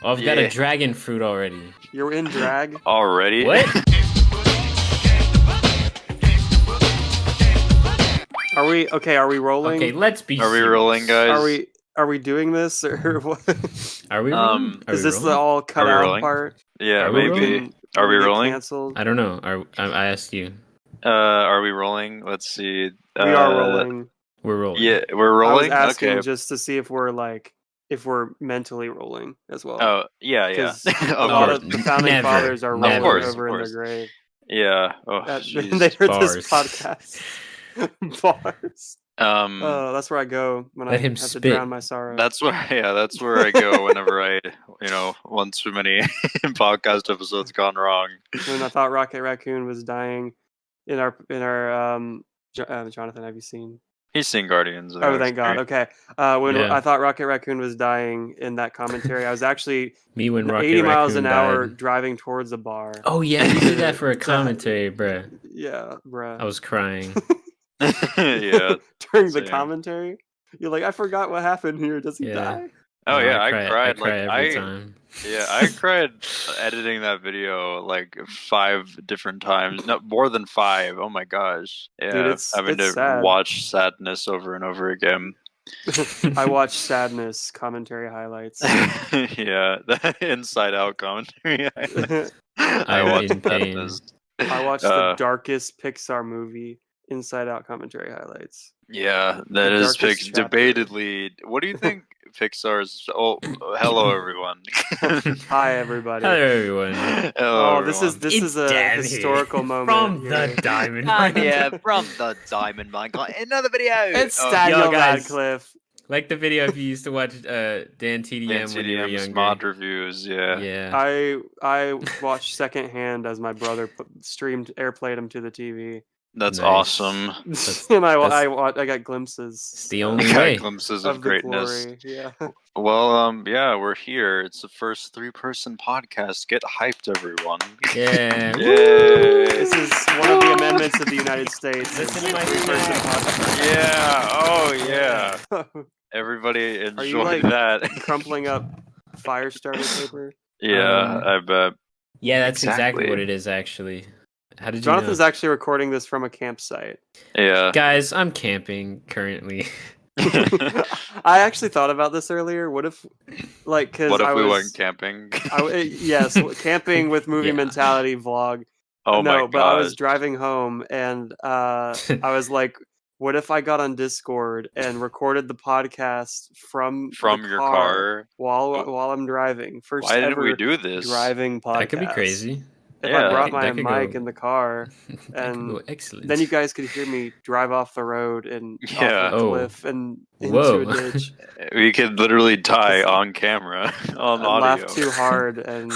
Oh, I've got a Yeah. dragon fruit already. You're in drag. Already? What? Are we okay? Are we rolling? Okay, let's be Are we serious. rolling, guys? Are we doing this or what? Are we rolling? Are Is we this the rolling? all cut Are we out rolling? part? Yeah, Are we maybe. rolling? Are we get rolling? Canceled? I don't know. I asked you. Are we rolling? Let's see. We are rolling. We're rolling. Yeah, we're I was rolling. asking Okay. just to see if we're mentally rolling as well. Oh, yeah. 'Cause Of a lot course. of the founding Never. fathers are Of rolling course, over in their grave. Yeah. Oh, They jeez. heard Bars. this podcast. Bars. That's where I go when Let I him have to spit. drown my sorrow. That's where I go whenever once too many podcast episodes gone wrong. When I thought Rocket Raccoon was dying in our Jonathan, have you seen? He's seen Guardians of the Oh, thank God. Galaxy. Okay. When Yeah. I thought Rocket Raccoon was dying in that commentary, I was actually Me when Rocket 80 miles Raccoon an hour died. driving towards a bar. Oh yeah, you did that for a commentary, bruh. Yeah, bruh. I was crying. Yeah. During the same. commentary, you're like, I forgot what happened here. Does he Yeah. die? Oh No, yeah, I I cried. cry Like every time. Yeah, I cried editing that video like 5 different times. No, more than 5. Oh my gosh. Yeah, Dude, having to it's sad. watch sadness over and over again. I watched Sadness commentary highlights. Yeah, the Inside Out commentary. I I'm watched in pain. sadness. I watched the darkest Pixar movie, Inside Out commentary highlights. Yeah, The that is darkest chapter. debatedly. What do you think Pixar's? Oh, hello everyone. Hi everybody. Hello everyone. Hello, This is It's a Dan historical here, moment from here. the Diamond I'm Mine. here from the Diamond Mine. Got another video. It's Oh, Daniel Yo, guys. Radcliffe. Like the video if you used to watch Dan TDM when you were TDM's younger. mod reviews. Yeah. Yeah. I watched secondhand as my brother airplayed him to the TV. That's Nice. awesome. And I got glimpses. It's the only Got way. glimpses of of the greatness. glory. Yeah. Well, yeah, we're here. It's the first 3-person podcast. Get hyped, everyone. Yeah. Yay. This is one of the amendments of the United States. Listen to my three-person podcast. Yeah. Oh, yeah. Everybody enjoy Are you like that. crumpling up fire starter paper? Yeah, I bet. Yeah, that's exactly Exactly. what it is actually. How did you Jonathan's know? actually recording this from a campsite. Yeah. Guys, I'm camping currently. I actually thought about this earlier. What if, like, because What if I we was went camping? yes, camping with movie Yeah. mentality vlog. Oh no, my but I was gosh. driving home and I was like, what if I got on Discord and recorded the podcast from the From your car? while I'm driving? First Why didn't ever we do this? driving podcast. That could be crazy. If Yeah. I brought my That could mic go- in the car, That could and go excellent. then you guys could hear me drive off the road and Yeah. off a Oh. cliff and into Whoa. a ditch. We could literally die on camera, on I audio. laughed too hard and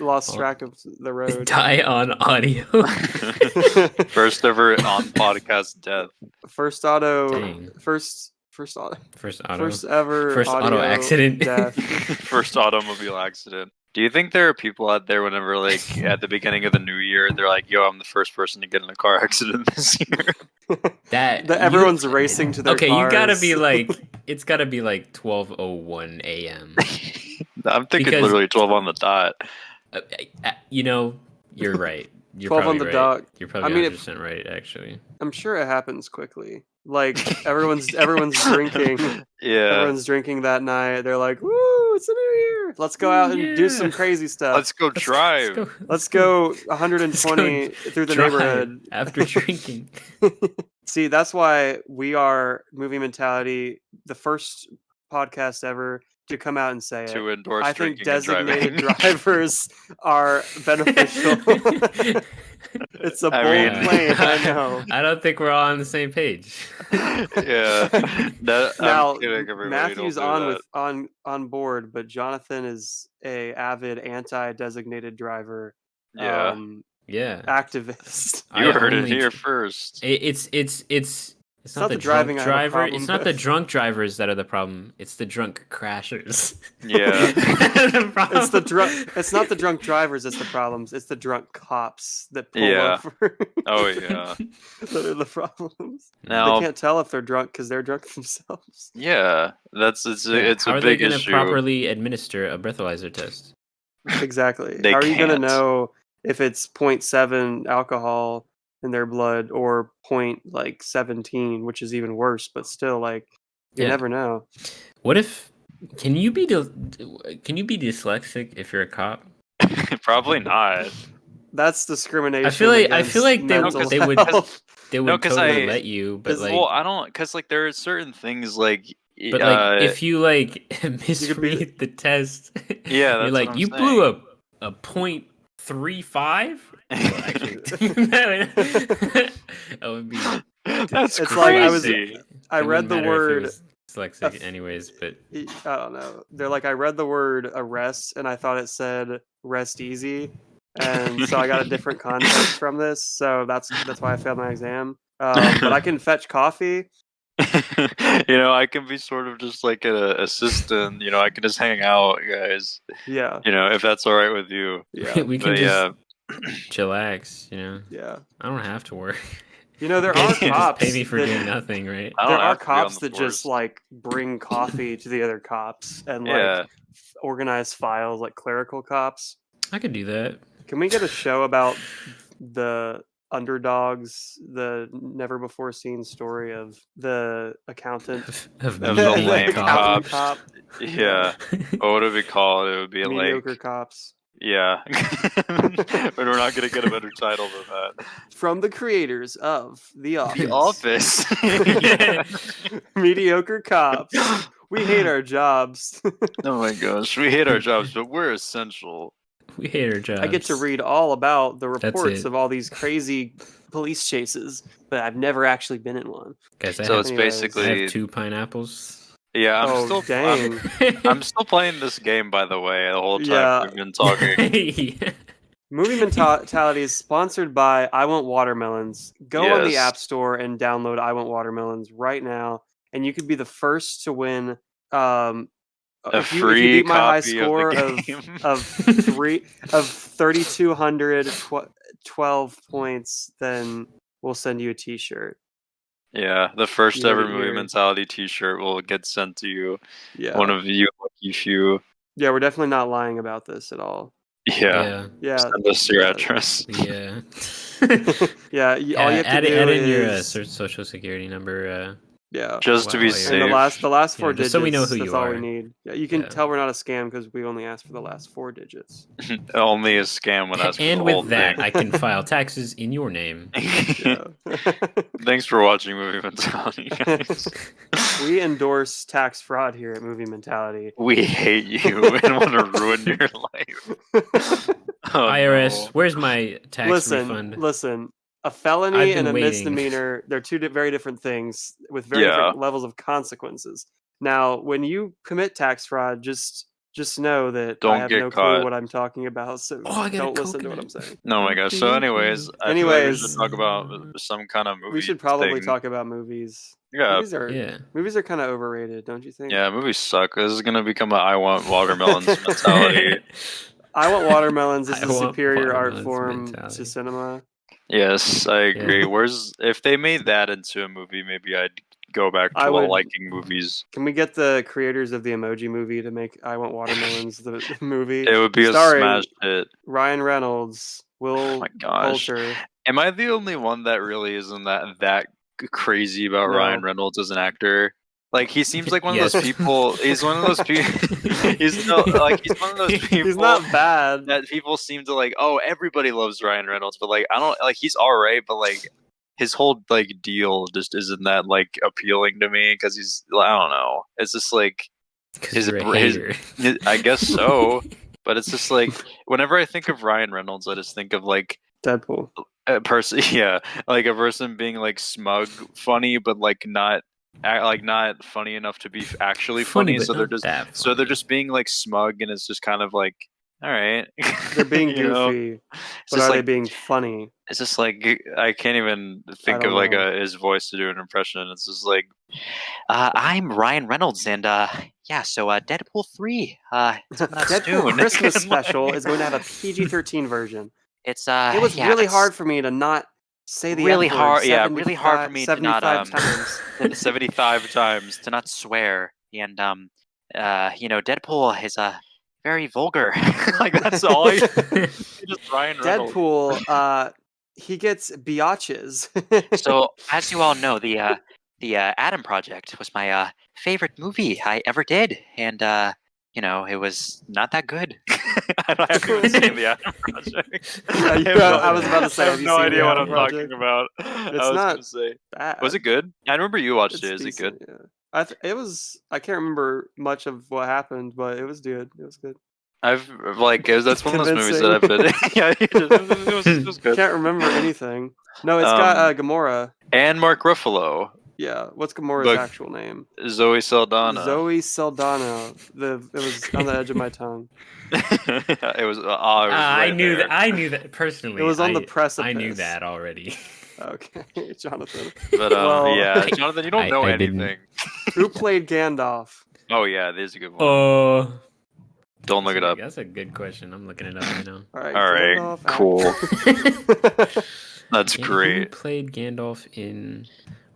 lost track of the road. Die on audio. First ever on podcast death. First auto. Dang. First auto. First auto. First ever First auto audio accident. death. First automobile accident. Do you think there are people out there whenever, like, at the beginning of the new year, they're like, yo, I'm the first person to get in a car accident this year? Everyone's racing to their Okay, cars. you gotta be like, it's gotta be like 12:01 a.m. I'm thinking Because- literally 12 on the dot. You know, you're right. You're 12 on probably the right. dot. You're probably I mean, 100% right, actually. I'm sure it happens quickly. Like everyone's drinking. Yeah. Everyone's drinking that night. They're like, "Woo, it's a new year. Let's go out and do Yeah. some crazy stuff. Let's go drive. Let's go 120 through the drive neighborhood after drinking." See, that's why we are Movie Mentality, the first podcast ever to come out and say To it. endorse I think drinking and designated driving. drivers are beneficial. It's a I bold mean- claim, I know. I don't think we're all on the same page. Yeah. Now I'm kidding, everybody. Matthew's Don't do on that. with on board, but Jonathan is a avid anti-designated driver. Yeah. Yeah. Activist. You I heard it only- here first. It's It's not not the the driving drunk I have a driver. problem It's not the with. drunk drivers that are the problem. It's the drunk crashers. Yeah. The problem. It's the drunk. It's not the drunk drivers. It's the problems. It's the drunk cops that pull Yeah. over. Oh yeah. That are the problems. Now, They can't tell if they're drunk because they're drunk themselves. yeah, it's Yeah, it's how a are they big going to issue. properly administer a breathalyzer test? Exactly. They How are you gonna can't. know if it's 0.7 alcohol in their blood or point like 17, which is even worse? But still, like you Yeah. never know. What if? Can you be dyslexic if you're a cop? Probably not. That's discrimination. I feel like mental they would health. they would No, 'cause totally I- let you, but 'cause- like, Well, I don't, because like there are certain things like but like if you like misread the test, Yeah, you're that's like what I'm you blew a 0.35. Well, actually, that would be. That's It's crazy. like I It read wouldn't the matter if it word. was dyslexic anyways, but I don't know. They're like I read the word arrest and I thought it said rest easy, and so I got a different context from this. So that's why I failed my exam. But I can fetch coffee. I can be sort of just like an assistant. I can just hang out, guys. Yeah, If that's all right with you. yeah, we can But just yeah, chillax. yeah. I don't have to work. You know, there You are guys can just cops. pay me for that- doing nothing, right? I There don't are have to be on cops the that just force. like bring coffee to the other cops and Yeah. like organize files, like clerical cops. I could do that. Can we get a show about the underdogs, the never before seen story of the accountant, Of the me being lame a cop. accountant cops. cop, Yeah. What would it be called? It would be mediocre like, cops. yeah. But we're not gonna get a better title than that. From the creators of The Office. The Office. Mediocre cops. We hate our jobs. Oh my gosh, we hate our jobs, but we're essential. We hate our jobs. I get to read all about the That's reports it. of all these crazy police chases, but I've never actually been in one. Guys, I So have, it's Anyways. I basically, have 2 pineapples. yeah. Oh, dang. I'm still playing this game, by the way. The whole time Yeah. we've been talking. Yeah. Movie Mentality is sponsored by I Want Watermelons. Go on the Yes. App Store and download I Want Watermelons right now, and you could be the first to win. If you free beat my high copy of the score game. of 3,212 points, then we'll send you a T-shirt. Yeah, the first You heard ever it Movie here. Mentality T-shirt will get sent to you. Yeah, One of you lucky few. yeah, we're definitely not lying about this at all. Yeah. Yeah, Send us your yeah. address. Yeah. yeah. All you have to add, do add in is your social security number. yeah. Just to be Wow, yeah. And safe. the last four Yeah, just digits. so we know who that's you all are. we need. Yeah, you can Yeah. tell we're not a scam because we only asked for the last 4 digits. Only a scam when that's And the whole with that, thing. I can file taxes in your name. Yeah. Thanks for watching Movie Mentality, guys. We endorse tax fraud here at Movie Mentality. We hate you and want to ruin your life. Oh, IRS, no. where's my tax refund? Listen. A I've felony been and a waiting. misdemeanor, they're two very different things with very Yeah. different levels of consequences. Now, when you commit tax fraud, just know that Don't I have get no clue caught. what I'm talking about, so Oh, I got a don't listen to what I'm coconut. saying. Oh my gosh. So anyways, I feel like we Anyways. should talk about some kind of movie We should probably thing. talk about movies. Yeah. Yeah. Movies are kind of overrated, don't you think? Yeah, movies suck. This is gonna become a I want watermelons mentality. I Want Watermelons is I the Want superior art Watermelons form mentality. to cinema. Yes, I agree. Yeah. If they made that into a movie, maybe I'd go back to I would- liking movies. Can we get the creators of the Emoji Movie to make I Want Watermelons the movie? It would be Starring a smash hit. Ryan Reynolds, Will Oh my gosh. Poulter. Am I the only one that really isn't that crazy about No. Ryan Reynolds as an actor? Like he seems like one of Yes. those people. He's one of those people. he's one of those people. He's not bad. that people seem to like. Oh, everybody loves Ryan Reynolds, but like I don't like. He's all right, but like his whole like deal just isn't that like appealing to me because he's. I don't know. It's just like 'Cause you're a hater. I guess so, but it's just like whenever I think of Ryan Reynolds, I just think of like Deadpool. a person, yeah, like a person being like smug, funny, but like not funny enough to be actually funny. but So they're not just that so they're funny. just being like smug, and it's just kind of like, all right, They're being you know? goofy, It's but just are they like being funny? It's just like I can't even think don't of like know. his voice to do an impression. It's just like, I'm Ryan Reynolds, and yeah, so Deadpool 3, it's coming out Deadpool soon. Christmas And, special like, is going to have a PG-13 version. It's It was yeah, really it's hard for me to not say the really F word hard. Yeah, really hard for 75, me to not 75 times. 75 times to not swear. And Deadpool is very vulgar. Like that's all. Just Ryan Reynolds. Deadpool, he gets biatches. So, as you all know, the Adam Project was my favorite movie I ever did, and it was not that good. I haven't even seen the Adam Project. I was about to say, I have have you no seen idea the what Adam I'm Project? talking about. It's I was not gonna say, bad. was it good? I remember you watched it. It's Is it good? decent, yeah. It was. I can't remember much of what happened, but it was good. It was good. That's one of those movies that I've been. Yeah, it was good. Can't remember anything. No, it's got Gamora. And Mark Ruffalo, Yeah, what's Gamora's But- actual name? Zoe Saldana. Zoe Saldana. It was on the edge of my tongue. It was. I knew there. that. I knew that personally. It was on the I precipice. knew that already. Okay, Jonathan. But Well- yeah, Jonathan, you don't know I didn't. anything. Who played Gandalf? Oh yeah, there's a good one. Oh, Don't look it up. That's a good question. I'm looking it up right now. All right, All right, Gandalf, cool. That's Who great. played Gandalf in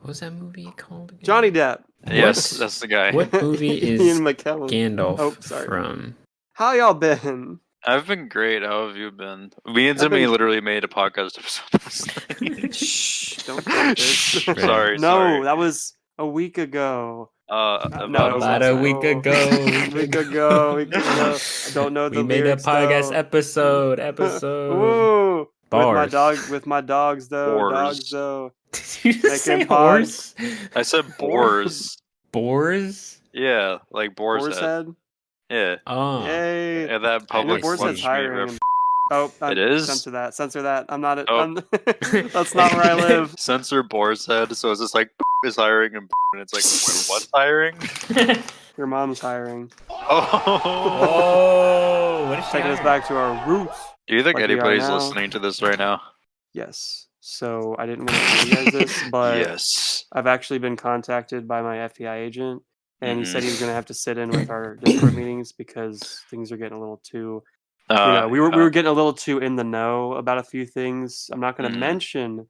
what was that movie called? Again? Johnny Depp. Yes, that's the guy. What movie is Ian McKellen. Gandalf Oh, sorry. from? How y'all been? I've been great. How have you been? Me and I've Timmy been- literally made a podcast episode. Shh! Don't cut this. Shh, Right. sorry. No, sorry. that was a week ago. About no, About a week ago. A week ago. I don't know the We made a lyrics, podcast though. episode. Woo! Bars. With my dogs though. Boars. Dogs though. Did you just say Making horse? I said boars. Boars? Yeah, like boar's Boar's head. head. Yeah. Oh. Yay! Yeah, that public Boar's lunch head's meat hiring. Oh, It is? Censor that. Censor that. I'm not. Oh. That's not where I live. Censor boar's head. So it's just like is hiring and it's like wait, what's hiring? Your mom's hiring. Oh. Oh, what is she Taking us hiring? back to our roots. Do you think Like we are anybody's now. listening to this right now? Yes. So I didn't want to tell you guys this, but Yes. I've actually been contacted by my FBI agent, and he said he was Mm-hmm. going to have to sit in with our Discord meetings because things are getting a little too. We Yeah. were getting a little too in the know about a few things. I'm not going to Mhm. mention.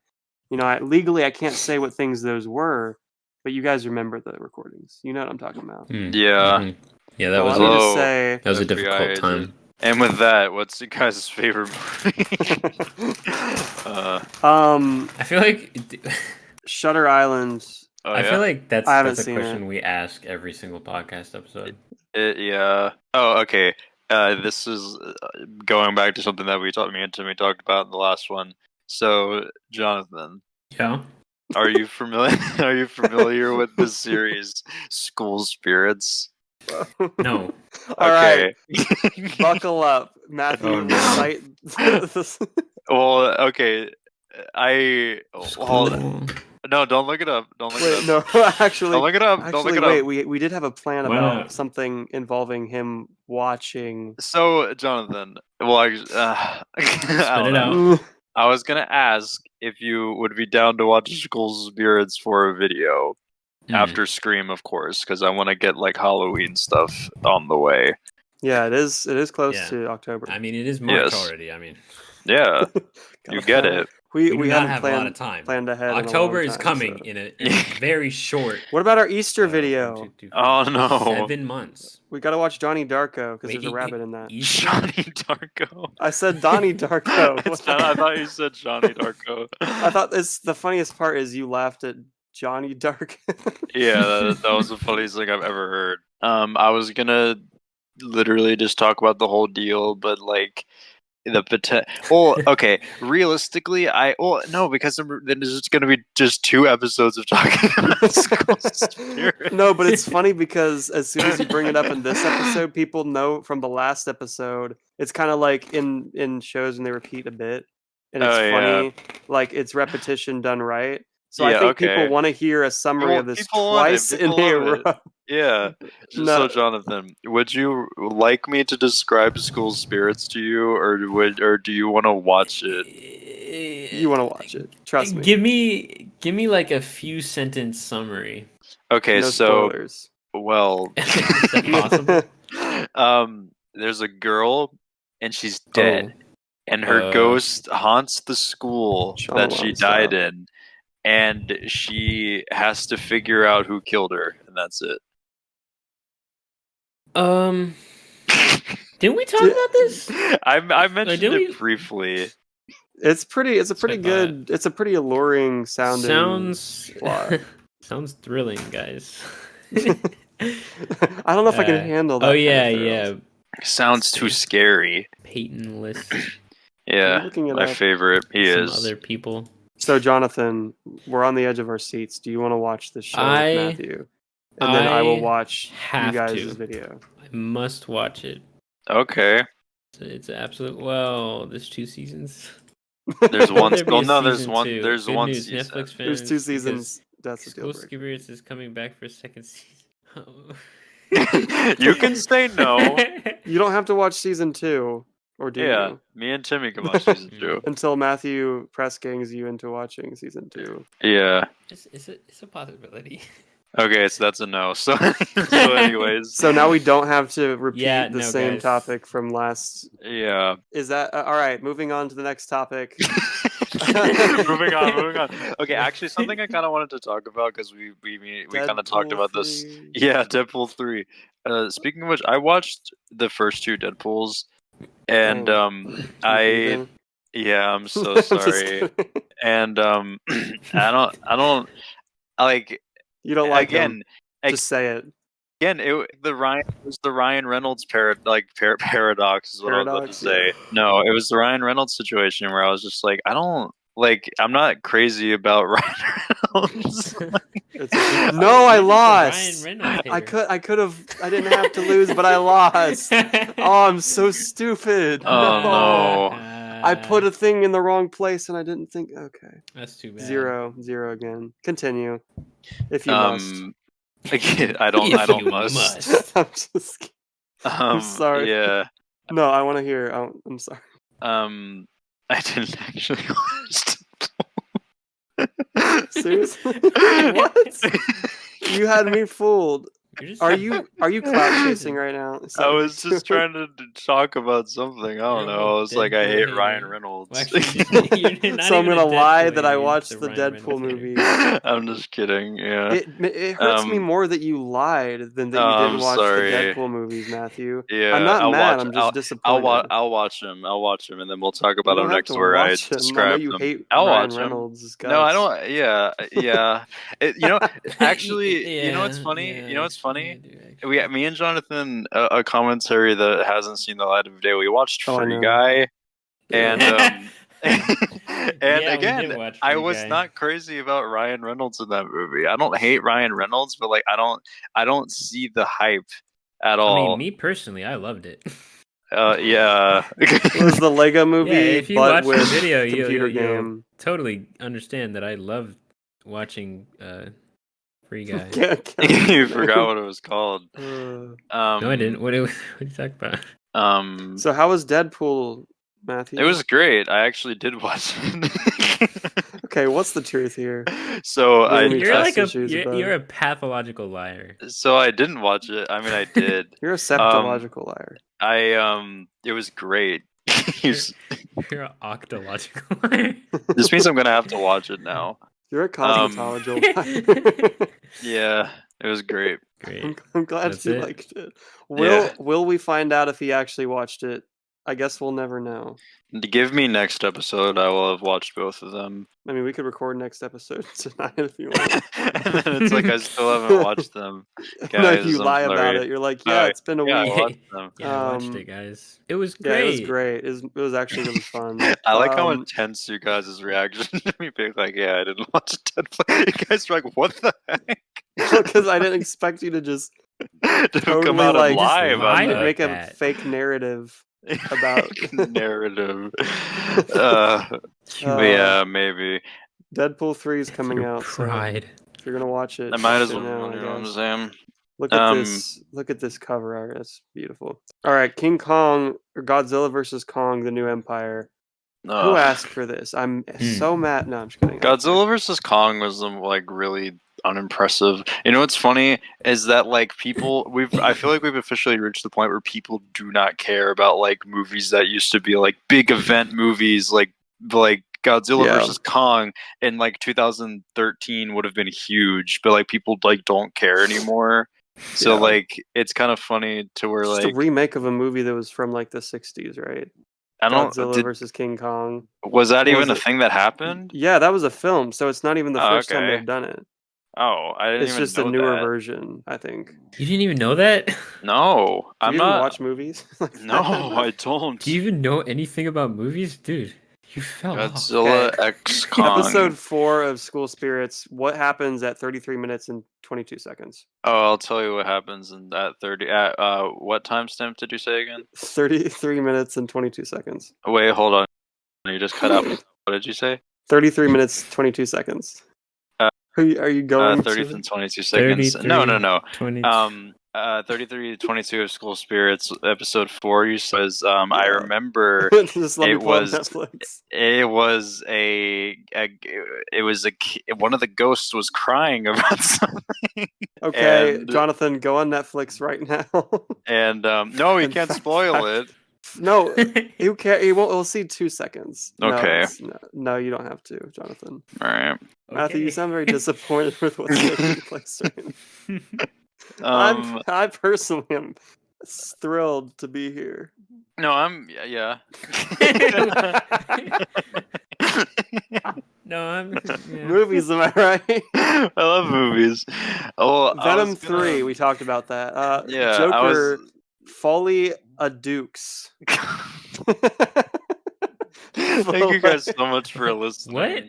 Legally I can't say what things those were, but you guys remember the recordings. You know what I'm talking about. Hmm. Yeah. Mhm. Yeah, that Well, was let me Hello. just say. that was a FBI difficult agent. time. And with that, what's your guys' favorite movie? I feel like Shutter Island. Oh, I yeah? feel like I haven't that's a seen question we ask every single podcast episode. Yeah. Oh, okay. This is going back to something that me and Timmy talked about in the last one. So, Jonathan, Yeah. are you familiar? Are you familiar with the series School Spirits? No. All right, Okay. buckle up, Matthew. Oh, no. Recite this. Well, okay. No, don't look it up. Don't look Wait, it up. no, actually, Don't look it up. Don't look it wait. up. We did have a plan Why about not? something involving him watching. So, Jonathan, well, I don't it know. out. I was gonna ask if you would be down to watch School Spirits for a video after Scream, of course, because I want to get like Halloween stuff on the way. Yeah, it is. It is close Yeah. to October. I mean, it is March Yes. already. I mean, Yeah, you get it. We do not haven't have a lot of time. planned ahead. in a October long is time, coming so. in a very short. What about our Easter 1, video? 2, 3, Oh 4, no, 7 months. We got to watch Donnie Darko because Wait, there's a rabbit in that. Easter? Johnny Darko. I said Donnie Darko. I thought you said Johnny Darko. I thought the funniest part is you laughed at Johnny Darko. Yeah, that was the funniest thing I've ever heard. I was gonna literally just talk about the whole deal, but like the potential. Well, okay. Realistically, no, because then there's just gonna be just 2 episodes of talking about School Spirits. No, but it's funny because as soon as you bring it up in this episode, people know from the last episode. It's kind of like in shows when they repeat a bit, and it's Oh, yeah. funny. Like it's repetition done right. So I Yeah, think okay. people want to hear a summary Well, of this people want it, twice in people a love it. row. Yeah. No. So, Jonathan, would you like me to describe School Spirits to you, or do you want to watch it? You want to watch it? Trust me. Give me like a few sentence summary. Okay, No so spoilers. well, Is that possible? there's a girl and she's dead, and her Uh, ghost haunts the school that she Shyamalan died style. in, and she has to figure out who killed her, and that's it. Didn't we talk about this? I mentioned did it we- briefly. It's pretty. It's a That's what pretty I thought. good. It's a pretty alluring sounding. Sounds plot. sounds thrilling, guys. I don't know if I can handle that. Oh kind of yeah, thrills. yeah. Sounds too scary. Peyton List. Yeah, looking it my up. favorite. He Some is. other people. So Jonathan, we're on the edge of our seats. Do you want to watch the show with Matthew? And then I will watch you have guys' to. video. I must watch it. Okay. It's absolute. Well, there's 2 seasons. There's one. There be Oh a no, there's season one. 2. There's Good one news, season. Netflix fans. There's 2 because seasons. That's a deal School breaker. Skibbers is coming back for a second season. You can say no. You don't have to watch season 2, or do Yeah, you? me and Timmy can watch season 2. Until Matthew press gangs you into watching season 2. Yeah. It's a possibility. Okay, so that's a no. So anyways. So now we don't have to repeat Yeah, the no, same guys. topic from last. Yeah. Is that all right? Moving on to the next topic. moving on. Okay, actually, something I kind of wanted to talk about because we kind of talked Deadpool about this. 3. Yeah, Deadpool 3. Speaking of which, I watched the first 2 Deadpools, and You I heathen. I'm so I'm just sorry. kidding. And I don't like You don't like again. him. Just say it. Again, it was the Ryan Reynolds paradox is what I was about to Paradox, say. yeah. No, it was the Ryan Reynolds situation where I was just like, I'm not crazy about Ryan Reynolds. No, I Ryan lost. Reynolds I could have. I didn't have to lose, but I lost. Oh, I'm so stupid. Oh, no. I put a thing in the wrong place and I didn't think. Okay. That's too bad. 0 again. Continue, if you must. Again, I don't must. I'm just kidding. I'm sorry. Yeah. No, I want to hear. I'm sorry. I didn't actually watch. Seriously? What? You had me fooled. Are you clout chasing right now? I was just trying to talk about something. I don't know. I was like, I hate Deadpool Ryan hater. Reynolds. Well, actually, you're not So I'm even gonna a lie Deadpool that I hater, you're watched just a the Ryan Deadpool Reynolds movie. hater. I'm just kidding. Yeah. It hurts me more that you lied than that you didn't I'm watch sorry. the Deadpool movies, Matthew. Yeah, I'm not mad. watch, I'm just disappointed. I'll watch him. I'll watch him, and then we'll talk You about don't him have next to where I watch him. I know describe you them. hate I'll Ryan watch him. Reynolds' guts. No, I don't. Yeah. Actually, you know what's funny? Yeah, You know what's funny? I do, actually. Me and Jonathan, a commentary that hasn't seen the light of day. We watched Oh, I Free know. Guy, and and Yeah, we did again, watch I Free was Guy. not crazy about Ryan Reynolds in that movie. I don't hate Ryan Reynolds, but like I don't see the hype at I all. mean, me personally, I loved it. Yeah. It was the Lego movie, Yeah, if you but watch the with video, computer you'll game. totally understand that I loved watching Free Guy. You forgot what it was called. Uh, No, I didn't. What are you talking about? So how was Deadpool, Matthew? It was great. I actually did watch it. Okay, what's the truth here? So Bring me You're trust like issues, bud. you're a pathological liar. So I didn't watch it. I mean, I did. You're a septological liar. It was great. You're an octological liar. This means I'm gonna have to watch it now. You're a cosmetological liar. Yeah, it was great. Great. I'm glad That's you it? liked it. Yeah. Will we find out if he actually watched it? I guess we'll never know. Give me next episode. I will have watched both of them. I mean, we could record next episode tonight if you want. And then it's like I still haven't watched them. No, Guys, you I'm lie about sorry. it. You're like, yeah, it's been a Yeah, I week. watched them. Yeah, I watched it, guys. It was Yeah, great. it was great. It was actually really fun. I like how intense you guys' reaction to me being like, yeah, I didn't watch Deadpool. You guys are like, what the heck? Because I didn't expect you to just Didn't come totally out like and lie just about lie that. like make a that. fake narrative about narrative. Uh, Yeah, maybe. Deadpool 3 is It's coming your out. So pride. if you're gonna watch it, I might watch as it well. now, You know what I'm guys. saying? Look at this. Look at this cover art. That's beautiful. All right, King Kong or Godzilla versus Kong: The New Empire. Who asked for this? I'm so mad. No, I'm just kidding. Godzilla vs. Kong was like really unimpressive. You know what's funny is that like I feel like we've officially reached the point where people do not care about like movies that used to be like big event movies like Godzilla vs. Kong in like 2013 would have been huge, but like people like don't care anymore. So like it's kind of funny to where just like a remake of a movie that was from like the 60s, right? Godzilla versus King Kong. Was that even a thing that happened? Yeah, that was a film, so it's not even the first time they've done it. Oh, I didn't even know that. It's just a newer version, I think. You didn't even know that? No, Do you even watch movies? No, I don't. Do you even know anything about movies? Dude, you fell Godzilla off. X Kong. Episode 4 of School Spirits. What happens at 33 minutes and 22 seconds? Oh, I'll tell you what happens in that 30. What timestamp did you say again? 33 minutes and 22 seconds. Wait, hold on. You just cut out. What did you say? 33 minutes, 22 seconds. Are you going 30 and 22 seconds. No. 20. 33 to 22 of School Spirits, episode 4. You says, I remember just let me pull up Netflix. One of the ghosts was crying about something. Okay, Jonathan, go on Netflix right now. And no, he can't spoil it. No, he can't. He won't. We'll see 2 seconds. Okay. No, you don't have to, Jonathan. All right. Matthew, you sound very disappointed with what's taking place right now. I personally am thrilled to be here. No, yeah. Movies, am I right? I love movies. Oh, Venom 3. We talked about that. Yeah, Joker. Folly a Dukes. Thank you guys so much for listening. What?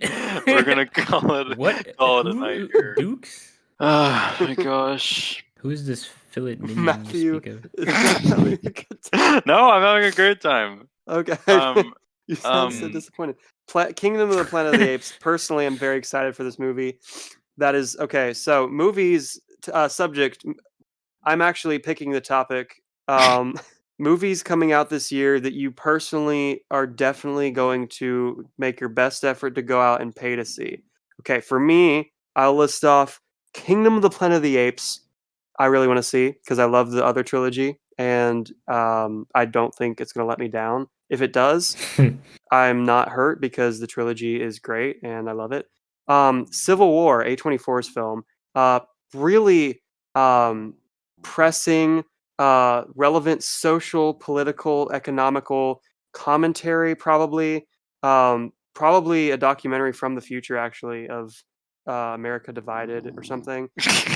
We're gonna call it a night here. Dukes? Oh my gosh. Who's this fillet minion Matthew, you speak of? No, I'm having a great time. Okay. You sound so disappointed. Kingdom of the Planet of the Apes. Personally, I'm very excited for this movie. That is okay. So movies subject. I'm actually picking the topic. Movies coming out this year that you personally are definitely going to make your best effort to go out and pay to see. Okay, for me, I'll list off Kingdom of the Planet of the Apes. I really want to see because I love the other trilogy, and I don't think it's going to let me down. If it does, I'm not hurt because the trilogy is great and I love it. Civil War, A24's film, really pressing, relevant social, political, economical commentary, probably a documentary from the future, actually, of America Divided or something.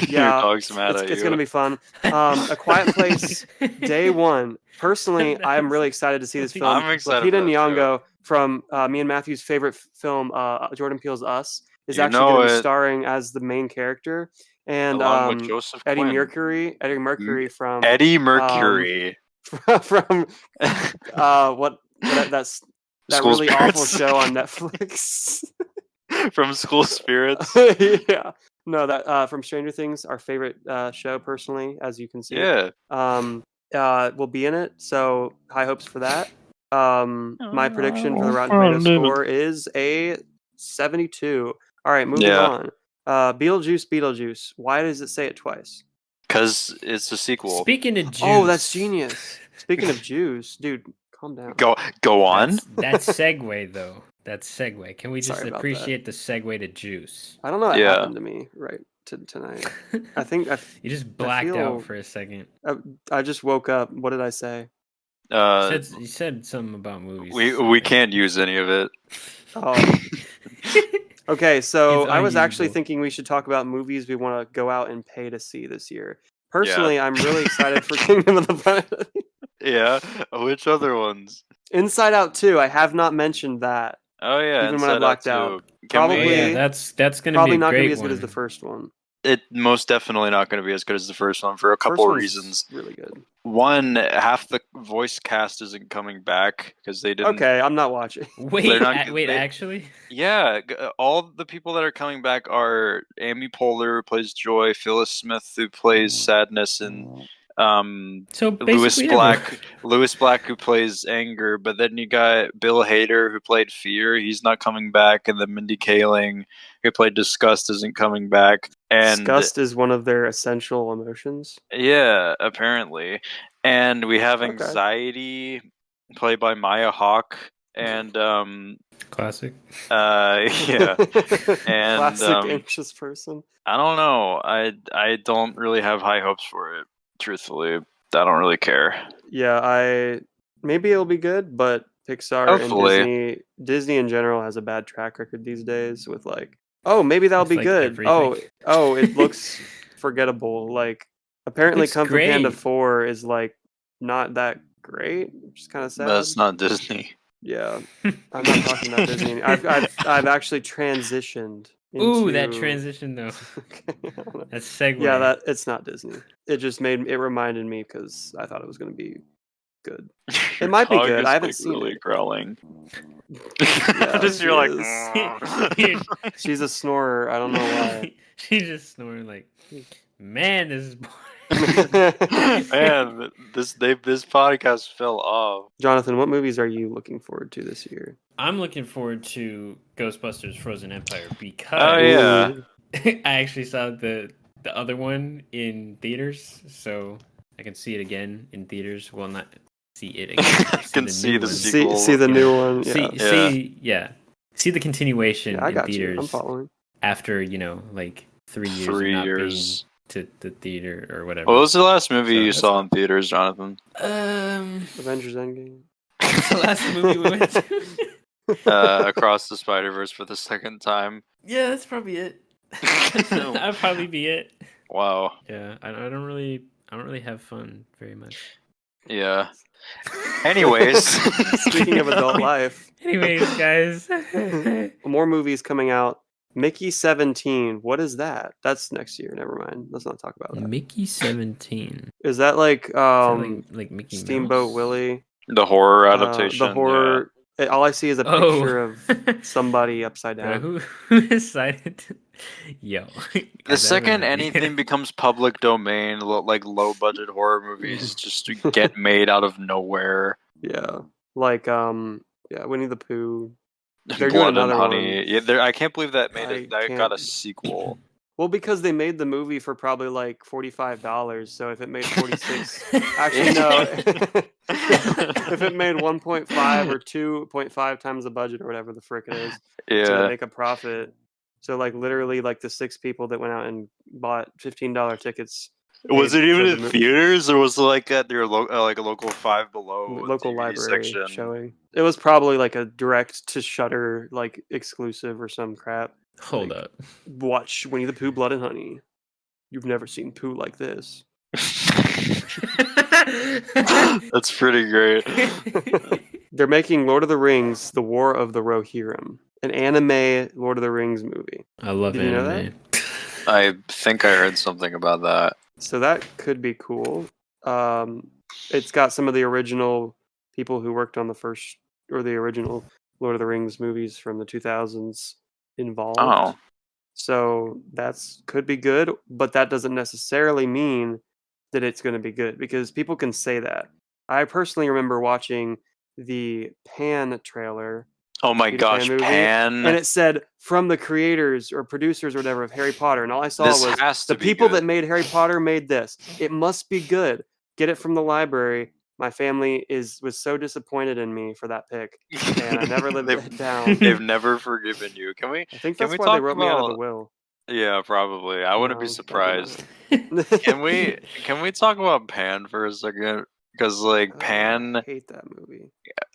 Yeah, your dog's mad at you. It's gonna be fun. A Quiet Place, Day One. Personally, I'm really excited to see this film. I'm excited. Lupita Nyong'o from me and Matthew's favorite film, Jordan Peele's Us, is actually going to be starring as the main character. And along with Joseph Eddie Quinn. Eddie Mercury from Eddie Mercury from that's that School really Spirits. awful show on Netflix. From School Spirits. Yeah, no, that from Stranger Things, our favorite show, personally, as you can see. Yeah. Will be in it, so high hopes for that. My prediction for the Rotten Tomatoes score is a 72. All right, moving on. Beetlejuice. Why does it say it twice? Because it's a sequel. Speaking of Jews. Oh, that's genius. Speaking of Jews, dude, calm down. Go on. That's segue, though. That's segue. Can we just Sorry about appreciate the segue to juice? I don't know what happened to me tonight. I think you just blacked out for a second. I just woke up. What did I say? You said something about movies. We can't use any of it. Oh. Okay, so I was actually thinking we should talk about movies we want to go out and pay to see this year. Personally, I'm really excited for Kingdom of the Planet. Yeah, which other ones? Inside Out 2. I have not mentioned that. Oh yeah, even when I blacked out. Probably that's gonna probably be not gonna be as good as the first one. It most definitely not going to be as good as the first one for a couple of reasons. Really good. One, half the voice cast isn't coming back because they didn't. Okay, I'm not watching. Wait, actually? Yeah, all the people that are coming back are Amy Poehler, who plays Joy, Phyllis Smith, who plays Sadness, and So Lewis basically, Black, who plays Anger, but then you got Bill Hader, who played Fear. He's not coming back, and then Mindy Kaling, who played Disgust, isn't coming back. And Disgust is one of their essential emotions. yeah, apparently. And we have Okay. Anxiety, played by Maya Hawke, and classic. yeah, and Classic anxious person. I don't know. I don't really have high hopes for it. Truthfully, I don't really care. Yeah, maybe it'll be good, but Pixar Hopefully. and Disney in general has a bad track record these days with like, oh, maybe that'll It's be like good. everything. Oh, it looks forgettable. Like apparently Looks Kung Fu Panda great. 4 is like not that great, which is kind of sad. That's not Disney. Yeah. I'm not talking about Disney. I've actually transitioned into Ooh, that transition though. That's segue. Yeah, it's not Disney. It just reminded me because I thought it was going to be good. Your It might be dog good. is, I haven't like, seen really it. growling. Yeah, Just she you're like, is. She's a snorer. I don't know why. She's just snoring like, man, this is boring. man, this podcast fell off. Jonathan, what movies are you looking forward to this year? I'm looking forward to Ghostbusters: Frozen Empire because Oh yeah, Ooh. I actually saw the other one in theaters, so I can see it again in theaters. Well, not see it again. Can see the sequel. See the new one. Yeah. See the continuation Yeah, I in got you. theaters I'm following. after like 3 years of 3 not years. being to the theater or whatever. What was the last movie So you that's saw in theaters, Jonathan? Avengers Endgame. the last movie we went to. Across the Spider-Verse for the second time. Yeah, that's probably it. That'd probably be it. Wow. Yeah, I don't really have fun very much. Yeah. Anyways, Speaking of adult life. Anyways, guys. More movies coming out. Mickey 17. What is that? That's next year. Never mind. Let's not talk about that. Mickey 17. Is that like Is that like Mickey Steamboat Mouse? Willie? the horror adaptation. The horror. All I see is a picture of somebody upside down. Bro, who decided to... Yo. The second anything becomes public domain, like low budget horror movies just get made out of nowhere. Yeah. Like Winnie the Pooh. They're Blood doing another and Honey. one. Yeah, I can't believe that got can't- a sequel. Well, because they made the movie for probably like $45. So if it made 46, actually no. If it made 1.5 or 2.5 times the budget or whatever the frick it is to Yeah. make a profit. So like literally like the 6 people that went out and bought $15 tickets. Was it paid even for in the theaters, or was it like at their like a local Five Below local DVD library section? showing? It was probably like a direct to Shudder like exclusive or some crap. Hold Like, up. Watch Winnie the Pooh, Blood and Honey. You've never seen Pooh like this. That's pretty great. They're making Lord of the Rings: The War of the Rohirrim, an anime Lord of the Rings movie. I love Did you know anime. I think I heard something about that. So that could be cool. It's got some of the original people who worked on the original Lord of the Rings movies from the 2000s involved. Oh. So could be good, but that doesn't necessarily mean that it's going to be good because people can say that. I personally remember watching the Pan trailer. Oh my Peter gosh, movie, Pan! and it said from the creators or producers or whatever of Harry Potter, and all I saw This was has to the be people good. that made Harry Potter made this. It must be good. Get it from the library. My family was so disappointed in me for that pick, and I never lived it down. They've never forgiven you. Can we? I think Can that's we why they talk wrote me out of the about- will. Yeah, probably. I wouldn't be No, surprised. probably Can we? Can we talk about Pan for a second? Because like not. Pan. I hate that movie.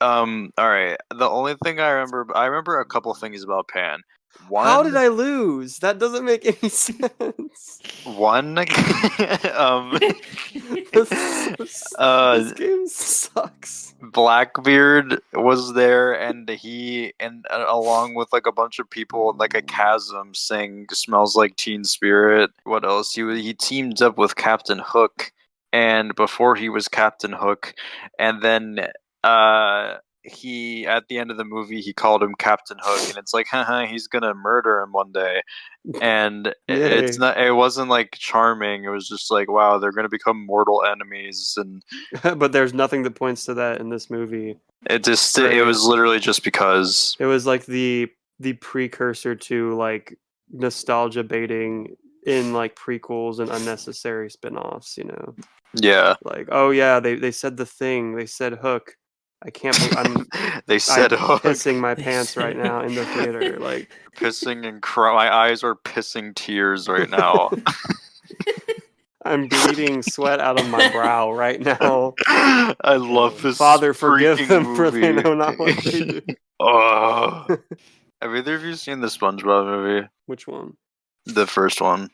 All right. The only thing I remember a couple things about Pan. One, How did I lose? That doesn't make any sense. One, This game sucks. Blackbeard was there, and he along with like a bunch of people in like a chasm sang "Smells Like Teen Spirit." What else? He teamed up with Captain Hook, and before he was Captain Hook, and then he at the end of the movie he called him Captain Hook, and it's like, haha, he's gonna murder him one day. And it's Yay. not. It wasn't like charming. It was just like, wow, they're gonna become mortal enemies, and But there's nothing that points to that in this movie. it just Right. it was literally just because. It was like the precursor to like nostalgia baiting in like prequels and unnecessary spin-offs, you know. Yeah, Like, oh yeah, they said the thing. They said Hook. I can't believe they said I'm Hook. pissing my They pants said right now in the Hook. theater. Like, Pissing and my eyes are pissing tears right now. I'm bleeding sweat out of my brow right now. I love this. Father, forgive freaking them for they movie. know not what they do. Oh. Have either of you seen the SpongeBob movie? Which one? The first one.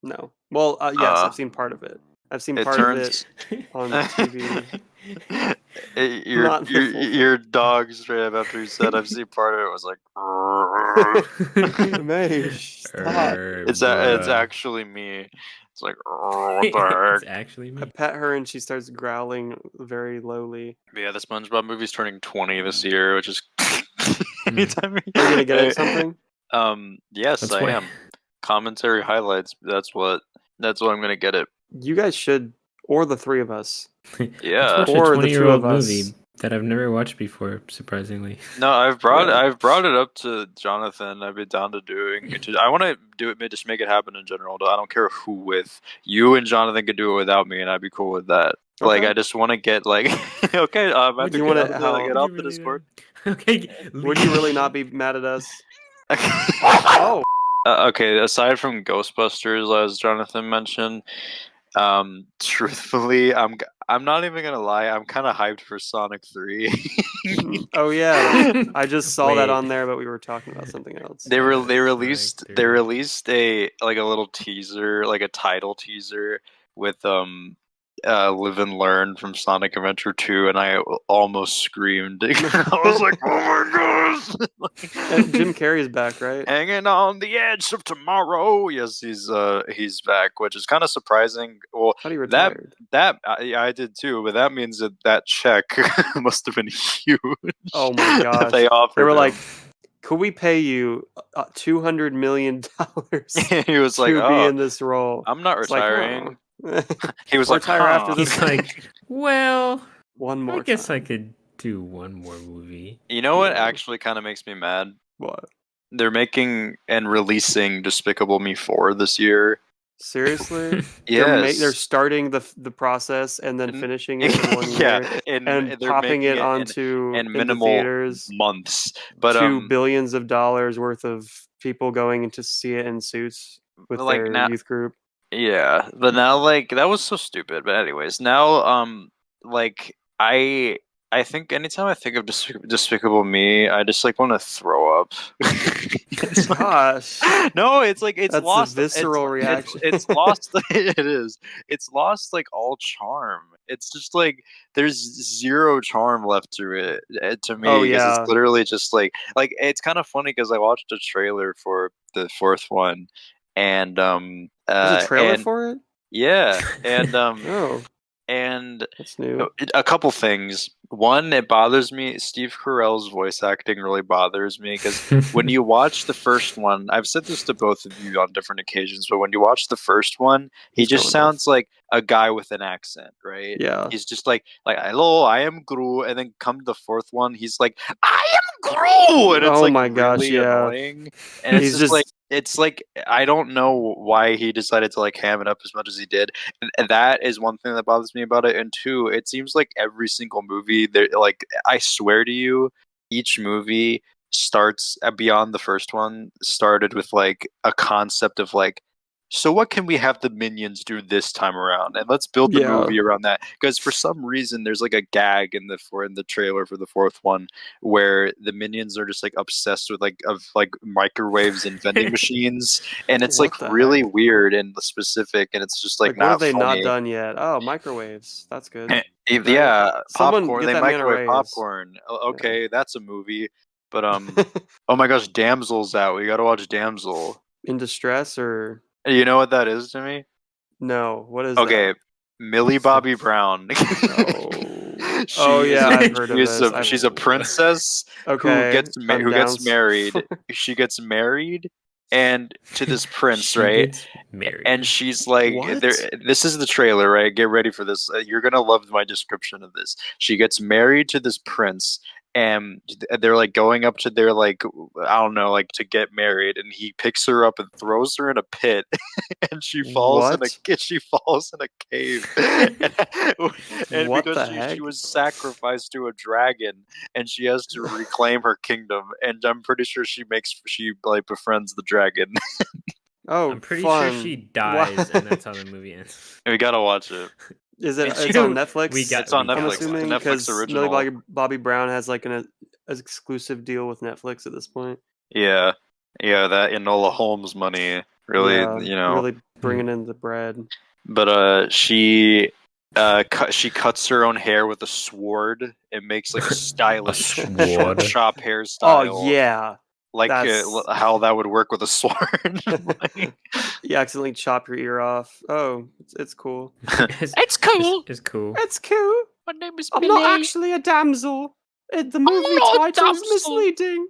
No. Well, yes, I've seen part of it. I've seen part of it on TV. Not the full your dog straight up after he said I've seen part of it was like Maish, stop. it's actually me. It's like what the heck? It's actually me. I pet her and she starts growling very lowly. But yeah, the SpongeBob movie's turning 20 this year, which is anytime Are you gonna get it something? Yes, That's I why- am. Commentary highlights. That's what I'm gonna get it. You guys should, or the three of us. Yeah. Let's watch Or a the two 20-year-old of us. movie that I've never watched before, surprisingly. No, I've brought Yeah. it up to Jonathan. I'd be down to doing it. I want to do it, just make it happen in general. I don't care who with. You and Jonathan could do it without me, and I'd be cool with that. Like, Okay. I just want to get like, okay, I'm Would about to you get wanna- off the, how- get Would off you the really Discord. Okay. Would you really not be mad at us? Oh. Oh, Okay. Aside from Ghostbusters, as Jonathan mentioned, truthfully, I'm not even gonna lie. I'm kind of hyped for Sonic 3. oh yeah. I just saw that Wait. on there, but we were talking about something else. They Sonic released 3. a like a little teaser, like a title teaser with Live and Learn from Sonic Adventure 2, and I almost screamed. I was like, oh my gosh. And Jim Carrey's back, right? Hanging on the edge of tomorrow. Yes, he's back, which is kind of surprising. Well, Thought he retired. I did too, but that means that check must have been huge. Oh my that gosh. they offered They were him. like, could we pay you $200 million to He was like, be oh, in this role? I'm not It's like, retiring. oh. He was Or like, retire after huh. this. He's like, well, One more I guess time. I could do one more movie. You know what Yeah. actually kind of makes me mad? What? They're making and releasing Despicable Me 4 this year. Seriously? Yes. They're starting the process and then N- finishing it in 1 year. yeah, and they're popping making it onto in into minimal theaters. months. But $2 billions of dollars worth of people going to see it in suits with like their now, youth group. yeah, but now like that was so stupid. But anyways, now like I think anytime I think of Despicable Me, I just like want to throw up. It's like- Gosh, no, it's like it's that's lost. a visceral reaction. It's lost. It is. It's lost like all charm. It's just like there's zero charm left to it to me. Oh, 'cause yeah. it's literally just like it's kind of funny because I watched a trailer for the fourth one, and There's a trailer and- for it? yeah, and Oh, and that's new. a couple things. One, it bothers me. Steve Carell's voice acting really bothers me because when you watch the first one, I've said this to both of you on different occasions, but when you watch the first one, he He's just going sounds like a guy with an accent, right? Yeah. He's just like hello, I am Gru, and then come the fourth one, he's like, I am Gru, and it's Oh like my gosh, really yeah. annoying. And He's it's just like just- it's like I don't know why he decided to like ham it up as much as he did. And that is one thing that bothers me about it. And two, it seems like every single movie, there, like I swear to you, each movie starts beyond the first one started with like a concept of like, so what can we have the minions do this time around, and let's build the Yeah. movie around that. Because for some reason, there's like a gag in the trailer for the fourth one where the minions are just like obsessed with like microwaves and vending machines, and it's What like the really heck? weird and specific, and it's just like what not have they funny. not done yet? Oh, microwaves. That's good. Yeah, Someone popcorn. get They that man a microwave raise. popcorn. Okay, that's a movie. But oh my gosh, Damsel's out. We gotta watch Damsel. In distress or You know what that is to me? no? What is Okay, that? Millie Bobby Brown. Oh. Oh, yeah, I've heard of she's this. she's a princess Okay, who gets unannounced. married. She gets married and to this prince, She right? gets married. And she's like, What? this is the trailer, right? Get ready for this. You're gonna love my description of this. She gets married to this prince, and they're like going up to their like, I don't know, like to get married, and he picks her up and throws her in a pit, and she falls in What? a cave, and What because the she heck? was sacrificed to a dragon, and she has to reclaim her kingdom, and I'm pretty sure she like befriends the dragon. Oh, I'm pretty fun. sure she dies, and that's how the movie ends. We gotta watch it. Is it? It's It's on true. Netflix. It's on I'm Netflix. It's a assuming Netflix because original. Millie Bobby Brown has like an exclusive deal with Netflix at this point. Yeah, that Enola Holmes money really, Yeah, really bringing in the bread. But she cuts her own hair with a sword. It makes like a stylish short sword. chop hairstyle. Oh yeah, like that's- how that would work with a sword. Like, you accidentally chop your ear off. Oh, it's cool. it's cool. It's cool. It's cool. My name is I'm Millie. not actually a damsel. The movie not a title's damsel. misleading.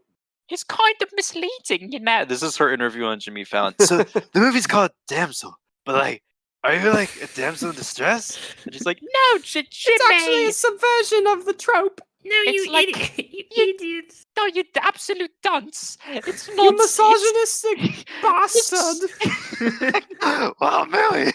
It's kind of misleading, you know. This is her interview on Jimmy Fallon. So the movie's called Damsel, but like, are you like a damsel in distress? And she's like, no, Jimmy. It's actually a subversion of the trope. No, It's you like- idiot! You idiots! No, you absolute dunce. It's You misogynistic bastard. Wow, Millie,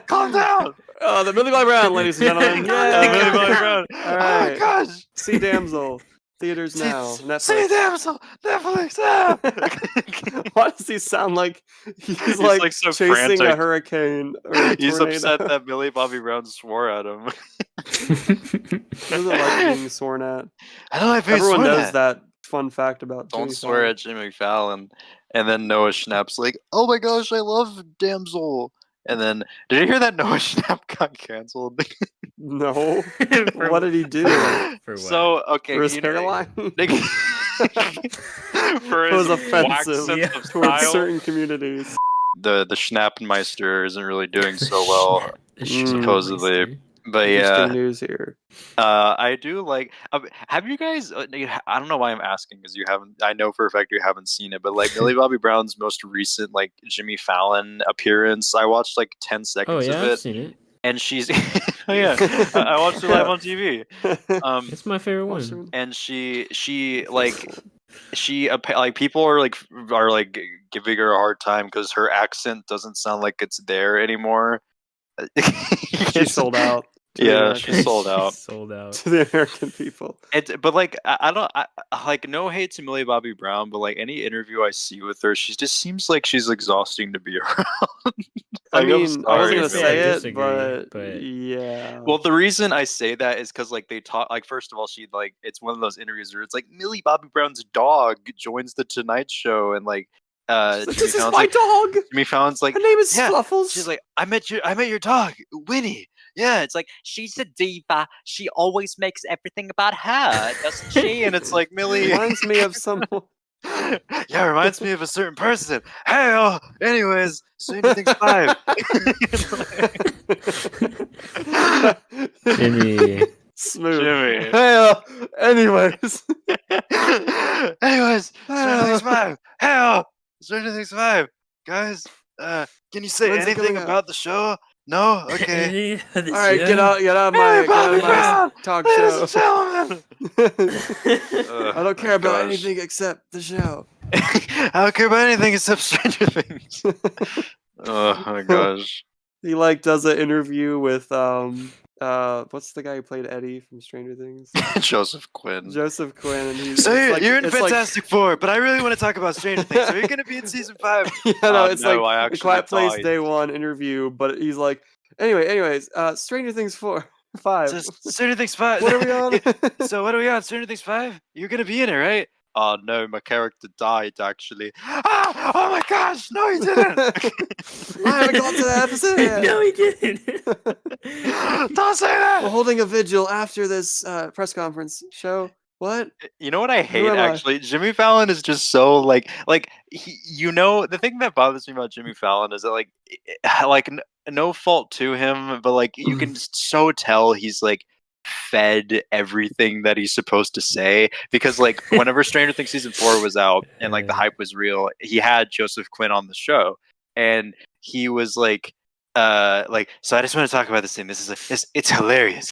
calm down. Oh, the Millie Bobby Brown, ladies and gentlemen. Yeah, Yeah. Millie Bobby Brown. All Oh right. my gosh. See Damsel. Theaters now. See Netflix. Damsel. Netflix. Ah. Why does he sound like he's like, like so chasing a frantic. hurricane or a He's tornado? upset that Millie Bobby Brown swore at him. He doesn't like being sworn at. I don't like being Everyone sworn knows at. that fun fact about Don't Jimmy swear Fallon. at Jimmy Fallon. And then Noah Schnapp's like, oh my gosh, I love Damsel. And then, did you hear that Noah Schnapp got canceled? No. For What did he do? For what? So, okay. For his you know- hairline? for It was his wax offensive sense of towards style. certain communities. The Schnappmeister isn't really doing so well. supposedly. But Interesting yeah, news here. I do like. Have you guys? I don't know why I'm asking because you haven't. I know for a fact you haven't seen it, but like Millie Bobby Brown's most recent like Jimmy Fallon appearance, I watched like 10 Oh seconds yeah, of I've it, seen it. and she's. Oh yeah, I watched it live on TV. It's my favorite Watch one. him. And she like people are like giving her a hard time because her accent doesn't sound like it's there anymore. She sold out. to the Yeah, Americans. she's sold out. Sold out. To the American people. But like I like no hate to Millie Bobby Brown, but like any interview I see with her, she just seems like she's exhausting to be around. I Like, I'm mean, I wasn't sorry, gonna Millie. say it, disagree, but but- yeah. Well, the reason I say that is because like they talk like first of all, she like it's one of those interviews where it's like Millie Bobby Brown's dog joins the Tonight Show and like Jimmy this is Fallon's my like, dog. Jimmy Fallon's like Her name is yeah. Fluffles. She's like, I met your dog, Winnie. Yeah, it's like she's a diva. She always makes everything about her, doesn't she? And it's like Millie Reminds me of someone. yeah, reminds me of a certain person. Hey, anyways, Stranger Things 5. Jimmy. Smooth. Jimmy. Hey, anyways. Anyways, Stranger Things 5. Hey, Stranger Things 5. Guys, can you say When's it anything coming out? about the show? No? Okay. All right, get out of my talk Ladies show. and gentlemen. I don't care about gosh. anything except the show. I don't care about anything except Stranger Things. Oh my gosh. He like does an interview with what's the guy who played Eddie from Stranger Things? Joseph Quinn. Joseph Quinn, and he's So it's like, you're in it's like- Fantastic Four, but I really want to talk about Stranger Things. Are you going to be in season 5? yeah, no, Oh, it's no, I like the actually Quiet Place died. Day 1 interview, but he's like, anyways, Stranger Things 5. So Stranger Things 5. What are we on? So what are we on? Stranger Things 5? You're going to be in it, right? Oh no, my character died actually. Ah! Oh my gosh! No, he didn't. I haven't got to that episode yet. No, he didn't. Don't say that. We're holding a vigil after this press conference show. What? You know what I hate am I? actually? Jimmy Fallon is just so like the thing that bothers me about Jimmy Fallon is that like no fault to him, but like you can so tell he's like fed everything that he's supposed to say, because like whenever Stranger Things season 4 was out and like the hype was real, he had Joseph Quinn on the show, and he was like so I just want to talk about this thing. This is it's hilarious.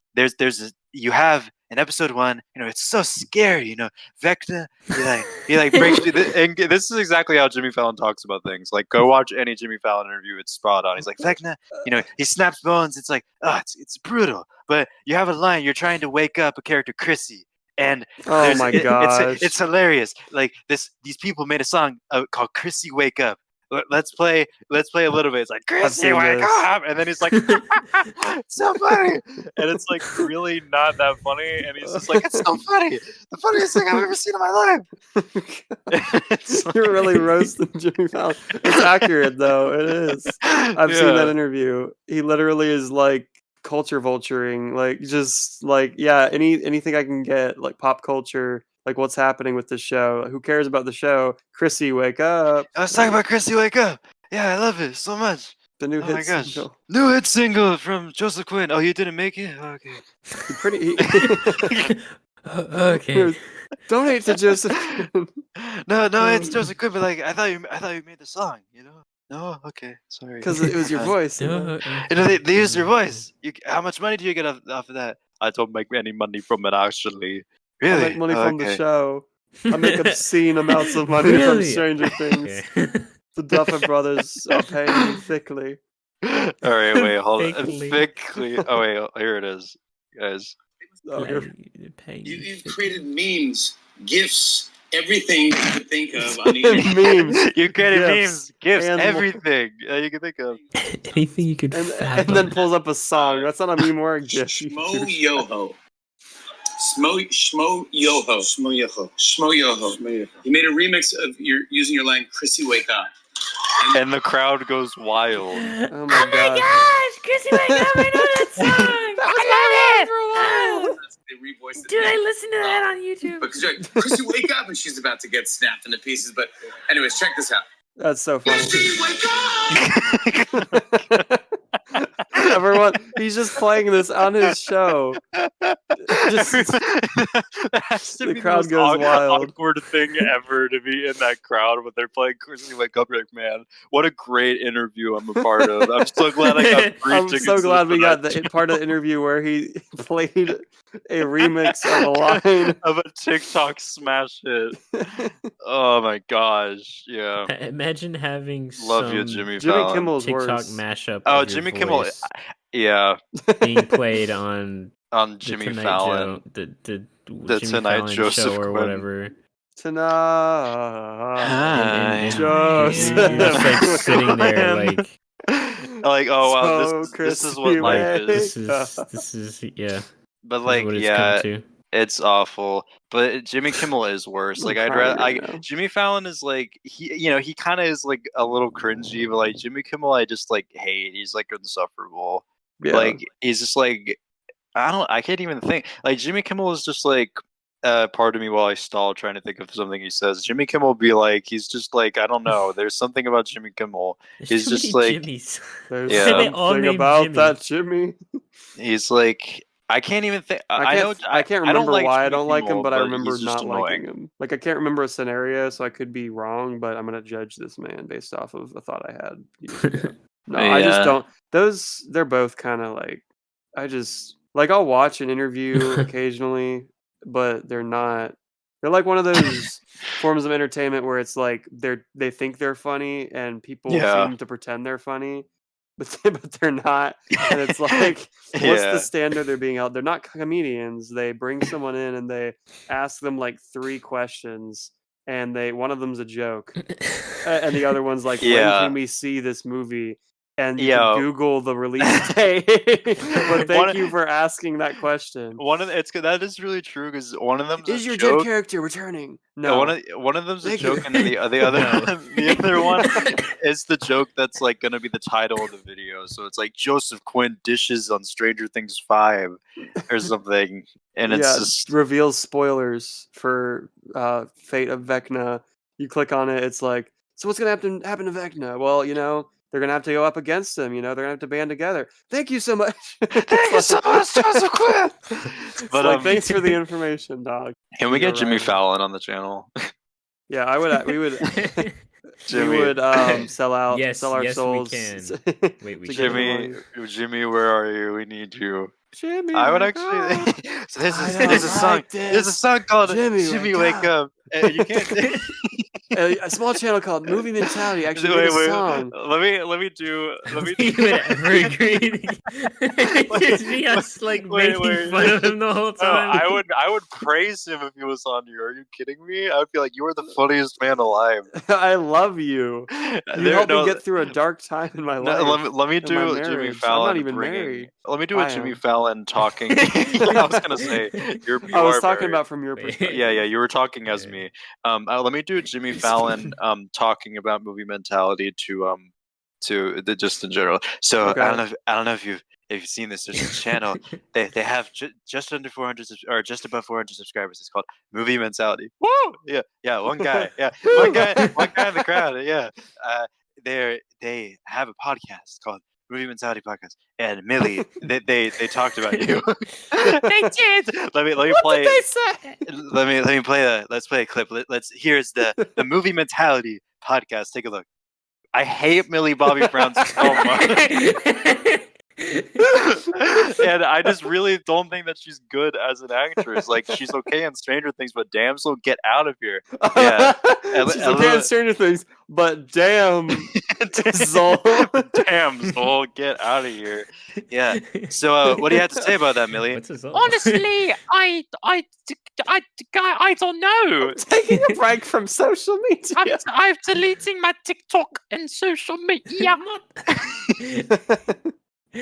You have in episode 1, it's so scary, Vecna, he like breaks through and this is exactly how Jimmy Fallon talks about things. Like, go watch any Jimmy Fallon interview, it's spot on. He's like, Vecna, he snaps bones, it's like, it's brutal, but you have a line, you're trying to wake up a character, Chrissy, and Oh my gosh, it's hilarious. Like these people made a song called Chrissy Wake Up. Let's play a little bit. It's like, Chrissy, wake up, and then he's like, it's so funny, and it's like really not that funny, and he's just like, it's so funny, the funniest thing I've ever seen in my life. You're really roasting Jimmy Fallon. It's accurate though. It is. I've seen that interview. He literally is like culture vulturing, like just like anything I can get, like pop culture. Like, what's happening with the show? Who cares about the show? Chrissy, wake up! I was talking about Chrissy Wake Up. Yeah, I love it so much. The new hit my gosh. single. New hit single from Joseph Quinn. Oh, you didn't make it? Oh, okay. Okay. Donate to Joseph Quinn. No, it's Joseph Quinn. But like, I thought you made the song. No, okay, sorry. Because it was your voice. They used your voice. How much money do you get off of that? I don't make any money from it, actually. Really? I make money from the show. I make obscene amounts of money from Stranger Things. The Duffer Brothers are paying me thickly. All right, wait, hold on. Thickly. Oh wait, here it is, guys. You've created memes, GIFs, everything you could think of on the memes. You created memes, GIFs, everything you can think of. Anything you could. And then pulls up a song. That's not a meme or a GIF. Schmo Yoho. Schmo Yoho. You made a remix of using your line, Chrissy Wake Up. And the crowd goes wild. Oh my gosh, Chrissy Wake Up, I know that song. I love it. Dude, I listened to that on YouTube. Because you're like, Chrissy Wake Up, and she's about to get snapped into pieces. But anyways, check this out. That's so funny. Chrissy Wake Up! Everyone, he's just playing this on his show. The crowd goes wild. Awkward thing ever to be in that crowd when they're playing Chrissy Wake Up. Like, man, what a great interview I'm a part of. I'm so glad I got free I'm tickets. so glad we got the part of the interview where he played a remix of a line of a TikTok smash hit. Oh my gosh, yeah. Imagine having love you, Jimmy Kimmel's TikTok worse. mashup. Oh, Jimmy Kimmel, yeah, being played on Jimmy Fallon, the Jimmy Tonight Fallon Joseph show or Quinn. Whatever. Tonight, And Joseph. you're just like sitting there, like, oh wow, So this is what life is. This is yeah. But like, what it's yeah, come to. it's awful. But Jimmy Kimmel is worse. Like, Jimmy Fallon is like, he kind of is like a little cringy, but like Jimmy Kimmel, I just like hate. He's like insufferable. Yeah. Like, he's just like, I can't even think. Like, Jimmy Kimmel is just like, pardon me while I stall trying to think of something he says. Jimmy Kimmel will be like, he's just like, I don't know. There's something about Jimmy Kimmel. He's just like, Jimmys. There's Yeah. something about that Jimmy. he's like, I can't even think. I can't remember don't like why I Jimmy don't like him, Kimmel, but I remember he's just not liking annoying. him. Like, I can't remember a scenario, so I could be wrong, but I'm gonna judge this man based off of a thought I had years ago. No, I just Yeah. don't. They're both kind of like, I'll watch an interview occasionally, but they're not. They're like one of those forms of entertainment where it's like they think they're funny and people Yeah. seem to pretend they're funny, but they're not. And it's like, what's the standard they're being held? They're not comedians. They bring someone in and they ask them like 3 questions, and one of them's a joke, and the other one's like, when can we see this movie? And you can Google the release date. But thank you for asking that question. That is really true, because one of them is your dead character returning? No, one of them's a Thank joke, you. and the other one is the joke that's like gonna be the title of the video. So it's like Joseph Quinn dishes on Stranger Things 5 or something, and it's just reveals spoilers for Fate of Vecna. You click on it, it's like, so what's gonna happen to Vecna? Well, they're gonna have to go up against him. You know, they're gonna have to band together. Thank you so much. Thank you so much, Joseph Quinn. It's But like, thanks for the information, dog. can we get You're Jimmy right. Fallon on the channel? Yeah, I would. We would. We Jimmy. would sell out, Yes, sell our yes, we souls. can. Wait, we to can. get the money. Jimmy, where are you? We need you. Jimmy, I would wake actually. up. So there's I a, don't there's a song. like There's a this. song called Jimmy, Wake wake Up. And you can't. A small channel called Movie Mentality actually Wait, made a song. Let me do. We would ever agree. Just be us like making fun of him the whole No, time. I would praise him if he was on here. Are you kidding me? I would be like, you are the funniest man alive. I love you. You helped me get through a dark time in my life. Let me in my do Jimmy marriage. Fallon. I'm not even bringing, married. Let me do a I Jimmy am. Fallon talking. Yeah, I was gonna say you I was are talking married. about from your Wait. perspective. Yeah, you were talking as me. Let me do Jimmy Fallon talking about movie mentality to the just in general. So Okay. I don't know if you've seen this. There's a channel. They have just under 400 or just above 400 subscribers. It's called Movie Mentality. Woo! Yeah. One guy. Yeah, one guy in the crowd. Yeah. They have a podcast called Movie Mentality Podcast, and Millie, they talked about you. They did. Let me What play. did they say? Let me play let's play a clip. Here's the Movie Mentality Podcast. Take a look. I hate Millie Bobby Brown so much. And I just really don't think that she's good as an actress. Like, she's okay in Stranger Things, but damsel, get out of here. Yeah. She's okay in Stranger Things, but damn, Zol. Damsel, get out of here. Yeah. So, what do you have to say about that, Millie? What's his Honestly, I don't know. Taking a break from social media. I'm deleting my TikTok and social media. I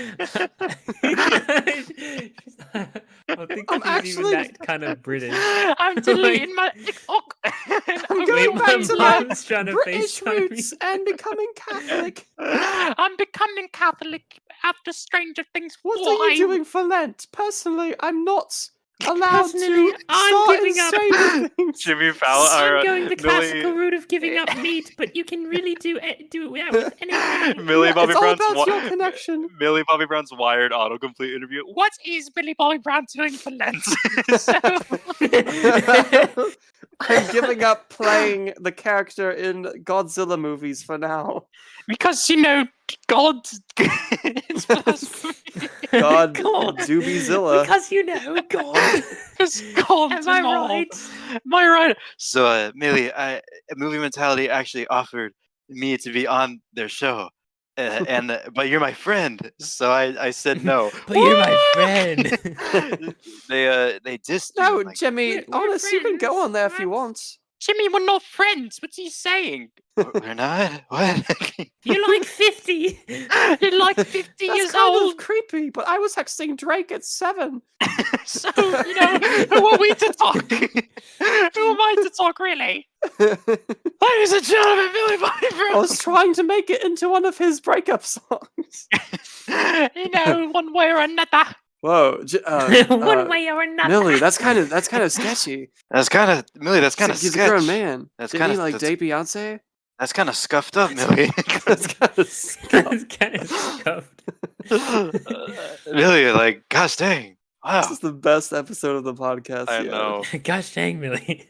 think I'm he's actually- even that kind of British. I'm deleting my TikTok. I'm Wait, going my back to my mom's trying to British FaceTime me. roots and becoming Catholic. I'm becoming Catholic after Stranger Things. What Why? are you doing for Lent? Personally, I'm not allowed Personally, to I'm start giving in up. Stranger Things. Jimmy Fallon. I'm going the Millie- classical route of giving up meat, but you can really do that with anything. Millie Bobby It's all Brown's about your connection. Millie Bobby Brown's Wired autocomplete interview. What is Millie Bobby Brown doing for Lent? I'm giving up playing the character in Godzilla movies for now. Because, God is blasphemy. God, God. Doobie-Zilla. Because God. Because God Am is I all. right? Am I right? So, Millie, Movie Mentality actually offered me to be on their show, but you're my friend, so I said no. But you're my friend. They dissed you. No, like, Jimmy, we're honest, you can go friends. on there if you want. Jimmy, we're not friends. What's he saying? we're not. What? You're like 50. You're like 50 That's years kind old. of creepy, but I was texting Drake at 7. So, who are we to talk? Who am I to talk, really? Ladies and gentlemen, Millie Bobby I Brown. was trying to make it into one of his breakup songs. One way or another. Whoa, One way or another. Millie, that's kind of sketchy. That's kind of Millie. That's kind of He's sketch. a grown man. That's Didn't he kinda- like that's- date Beyonce? That's kind of scuffed up, Millie. That's kind of It's kind of scuffed. Millie, like, gosh dang, wow. This is the best episode of the podcast. I yet. know. Gosh dang, Millie.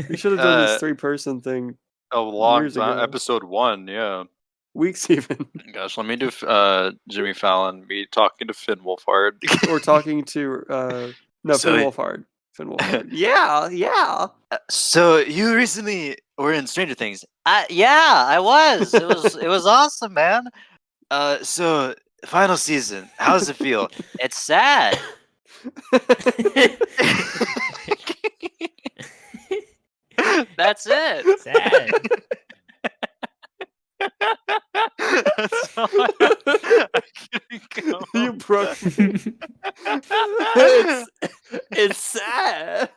We should have done this Uh, 3-person thing A long Years time. ago. Episode 1, yeah. weeks even. Gosh, let me do Jimmy Fallon be talking to Finn Wolfhard. Or talking to no, So- Finn Wolfhard. Finn Wolfhard. Yeah. So you recently were in Stranger Things. Yeah, I was. It was awesome, man. So final season. How does it feel? It's sad. That's it. Sad. That's all I couldn't come You up broke with. me. it's sad.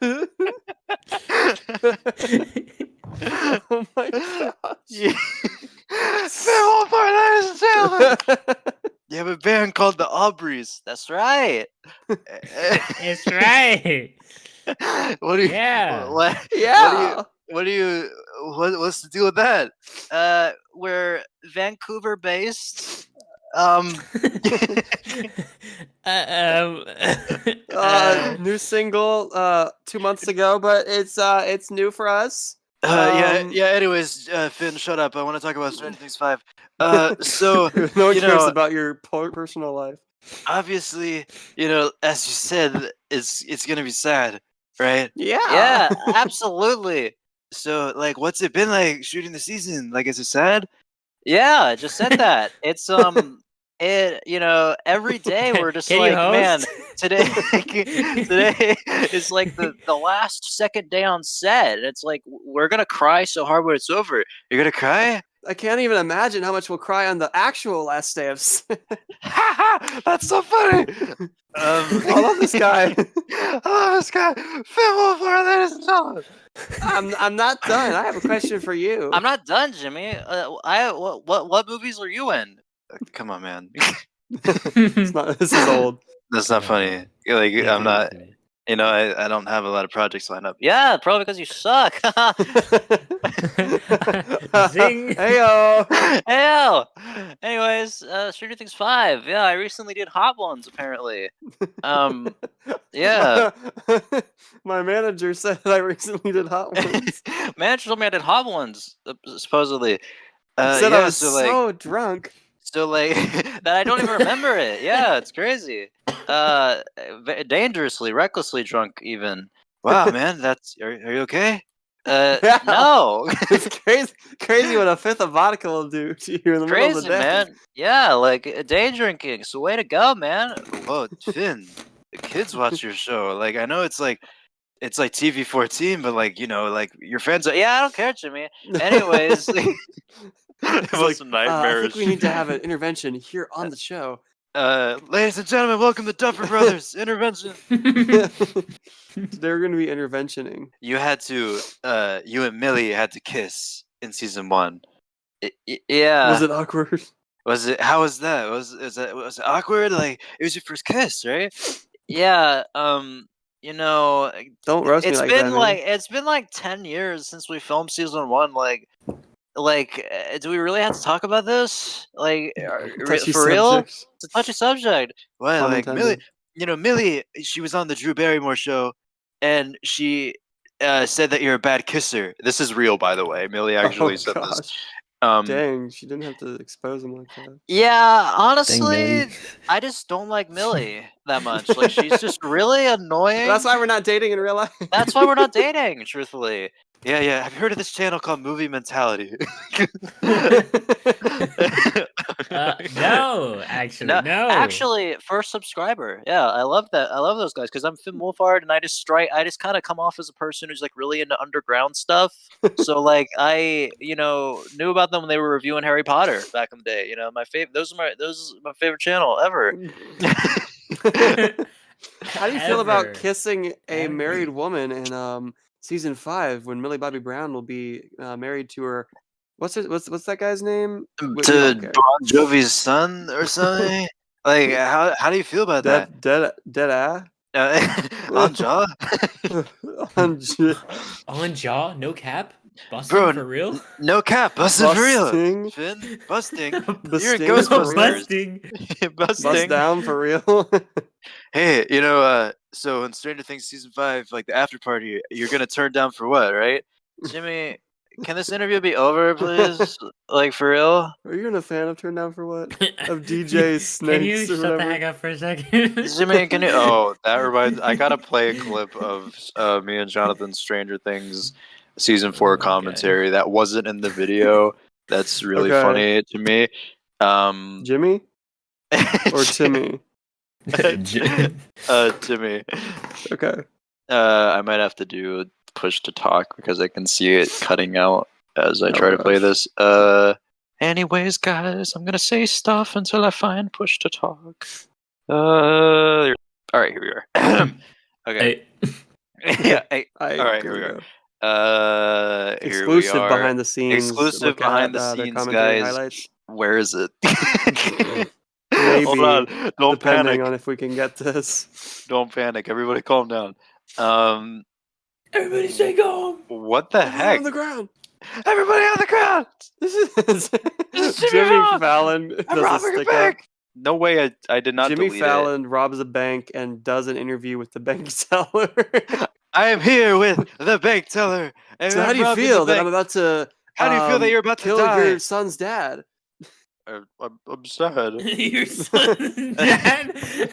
Oh my gosh. Yeah. Finn Wolfhard, ladies and gentlemen. You have a band called the Aubreys. That's right. It's right. What do you? Yeah. What, Yeah. What do what's the deal with that? We're Vancouver based. New single 2 months ago, but it's new for us. Yeah. Anyways, Finn, shut up. I want to talk about Stranger Things 5. So no one you cares know, about your personal life. obviously, as you said, it's gonna be sad, right? Yeah, absolutely. So, like, what's it been like shooting the season? Like, is it sad? Yeah, I just said that. It's every day we're just Can you like, man, host? today is like the last second day on set. And it's like we're gonna cry so hard when it's over. You're gonna cry? I can't even imagine how much we'll cry on the actual last day of set. That's so funny. I love this guy. I love this guy. Finn Wolfhard, ladies and gentlemen. I'm not done. I have a question for you. I'm not done, Jimmy. What movies are you in? Come on, man. It's not. This is old. That's not funny. Like, I'm not. I don't have a lot of projects lined up. Yeah, probably because you suck. Zing. Heyo. Heyo. Anyways, Stranger Things 5. Yeah, I recently did Hot Ones. Apparently. Yeah. My manager said I recently did Hot Ones. Manager told me I did Hot Ones. Supposedly. Said yeah, I was so, so drunk. So like that I don't even remember it. Yeah, it's crazy. Dangerously, recklessly drunk even. Wow, man, are you okay? No. It's crazy what a fifth of vodka will do to you in the middle of the Crazy, day. man. Yeah, like day drinking. So way to go, man. Whoa, Finn, the kids watch your show. Like, I know it's like TV-14, but like your friends. Yeah, I don't care, Jimmy. Anyways, It was I nightmarish. think we need to have an intervention here on the show. Ladies and gentlemen, welcome to Duffer Brothers Intervention. They're going to be interventioning. You and Millie had to kiss in season 1. yeah. Was it awkward? How was that? Was it awkward? Like, it was your first kiss, right? Yeah. Don't roast me It's like been that, like man. it's been like 10 years since we filmed season 1. Do we really have to talk about this? Like, Touchy for real? subject. It's a touchy subject. Well, Pun like intended. Millie, she was on the Drew Barrymore show, and she said that you're a bad kisser. This is real, by the way. Millie actually said this. Dang, she didn't have to expose him like that. Yeah, honestly, Millie. I just don't like Millie that much. Like, she's just really annoying. That's why we're not dating in real life. That's why we're not dating, truthfully. Yeah. Have you heard of this channel called Movie Mentality? No, actually, no. Actually, first subscriber. Yeah, I love that. I love those guys because I'm Finn Wolfhard, and I just kind of come off as a person who's like really into underground stuff. So like I, knew about them when they were reviewing Harry Potter back in the day. My favorite. Those are my favorite channel ever. How do you feel about Ever. kissing a Ever. married woman in season 5 when Millie Bobby Brown will be married to her? What's that guy's name? We To don't care. Bon Jovi's son or something? Like, how do you feel about that? Dead On jaw? On jaw, no cap, busting Bro, for real. No cap, busting for real. Busting. Finn, busting. You're in Busting for Ghostbusters. real. Busting. Bust down for real. Hey, so in Stranger Things season 5, like the after party, you're gonna turn down for what, right? Jimmy, can this interview be over, please? Like, for real? Are you a fan of Turn Down for What? Of DJ Can you Snakes or shut the whatever? heck up for a second? Jimmy, can you? Oh, that reminds. I gotta play a clip of me and Jonathan's Stranger Things season 4 Okay. commentary that wasn't in the video. That's really Okay. funny to me. Jimmy or Timmy? Timmy. Okay. I might have to do push to talk because I can see it cutting out as I try to play gosh. this. Anyways, guys, I'm gonna say stuff until I find push to talk. All right, here we are. Okay. Hey, Yeah. Hey, All right, here we are. Here Exclusive we are. behind the scenes. Exclusive look behind at, the their scenes, commentary guys. highlights, Where is it? Maybe, Hold on. Don't depending panic. on if we can get this. Don't panic. Everybody, calm down. everybody stay calm. What the heck? On the ground. Everybody on the ground! Jimmy Fallon I'm does a robbing a stick up. bank! No way, I did not Jimmy delete Fallon robs a bank and does an interview with the bank teller. it. I am here with the bank teller. And So how I'm do you robbing the feel that I'm bank. about to How do you feel that you're about to kill die? your son's dad? I'm sad. Your son's dad.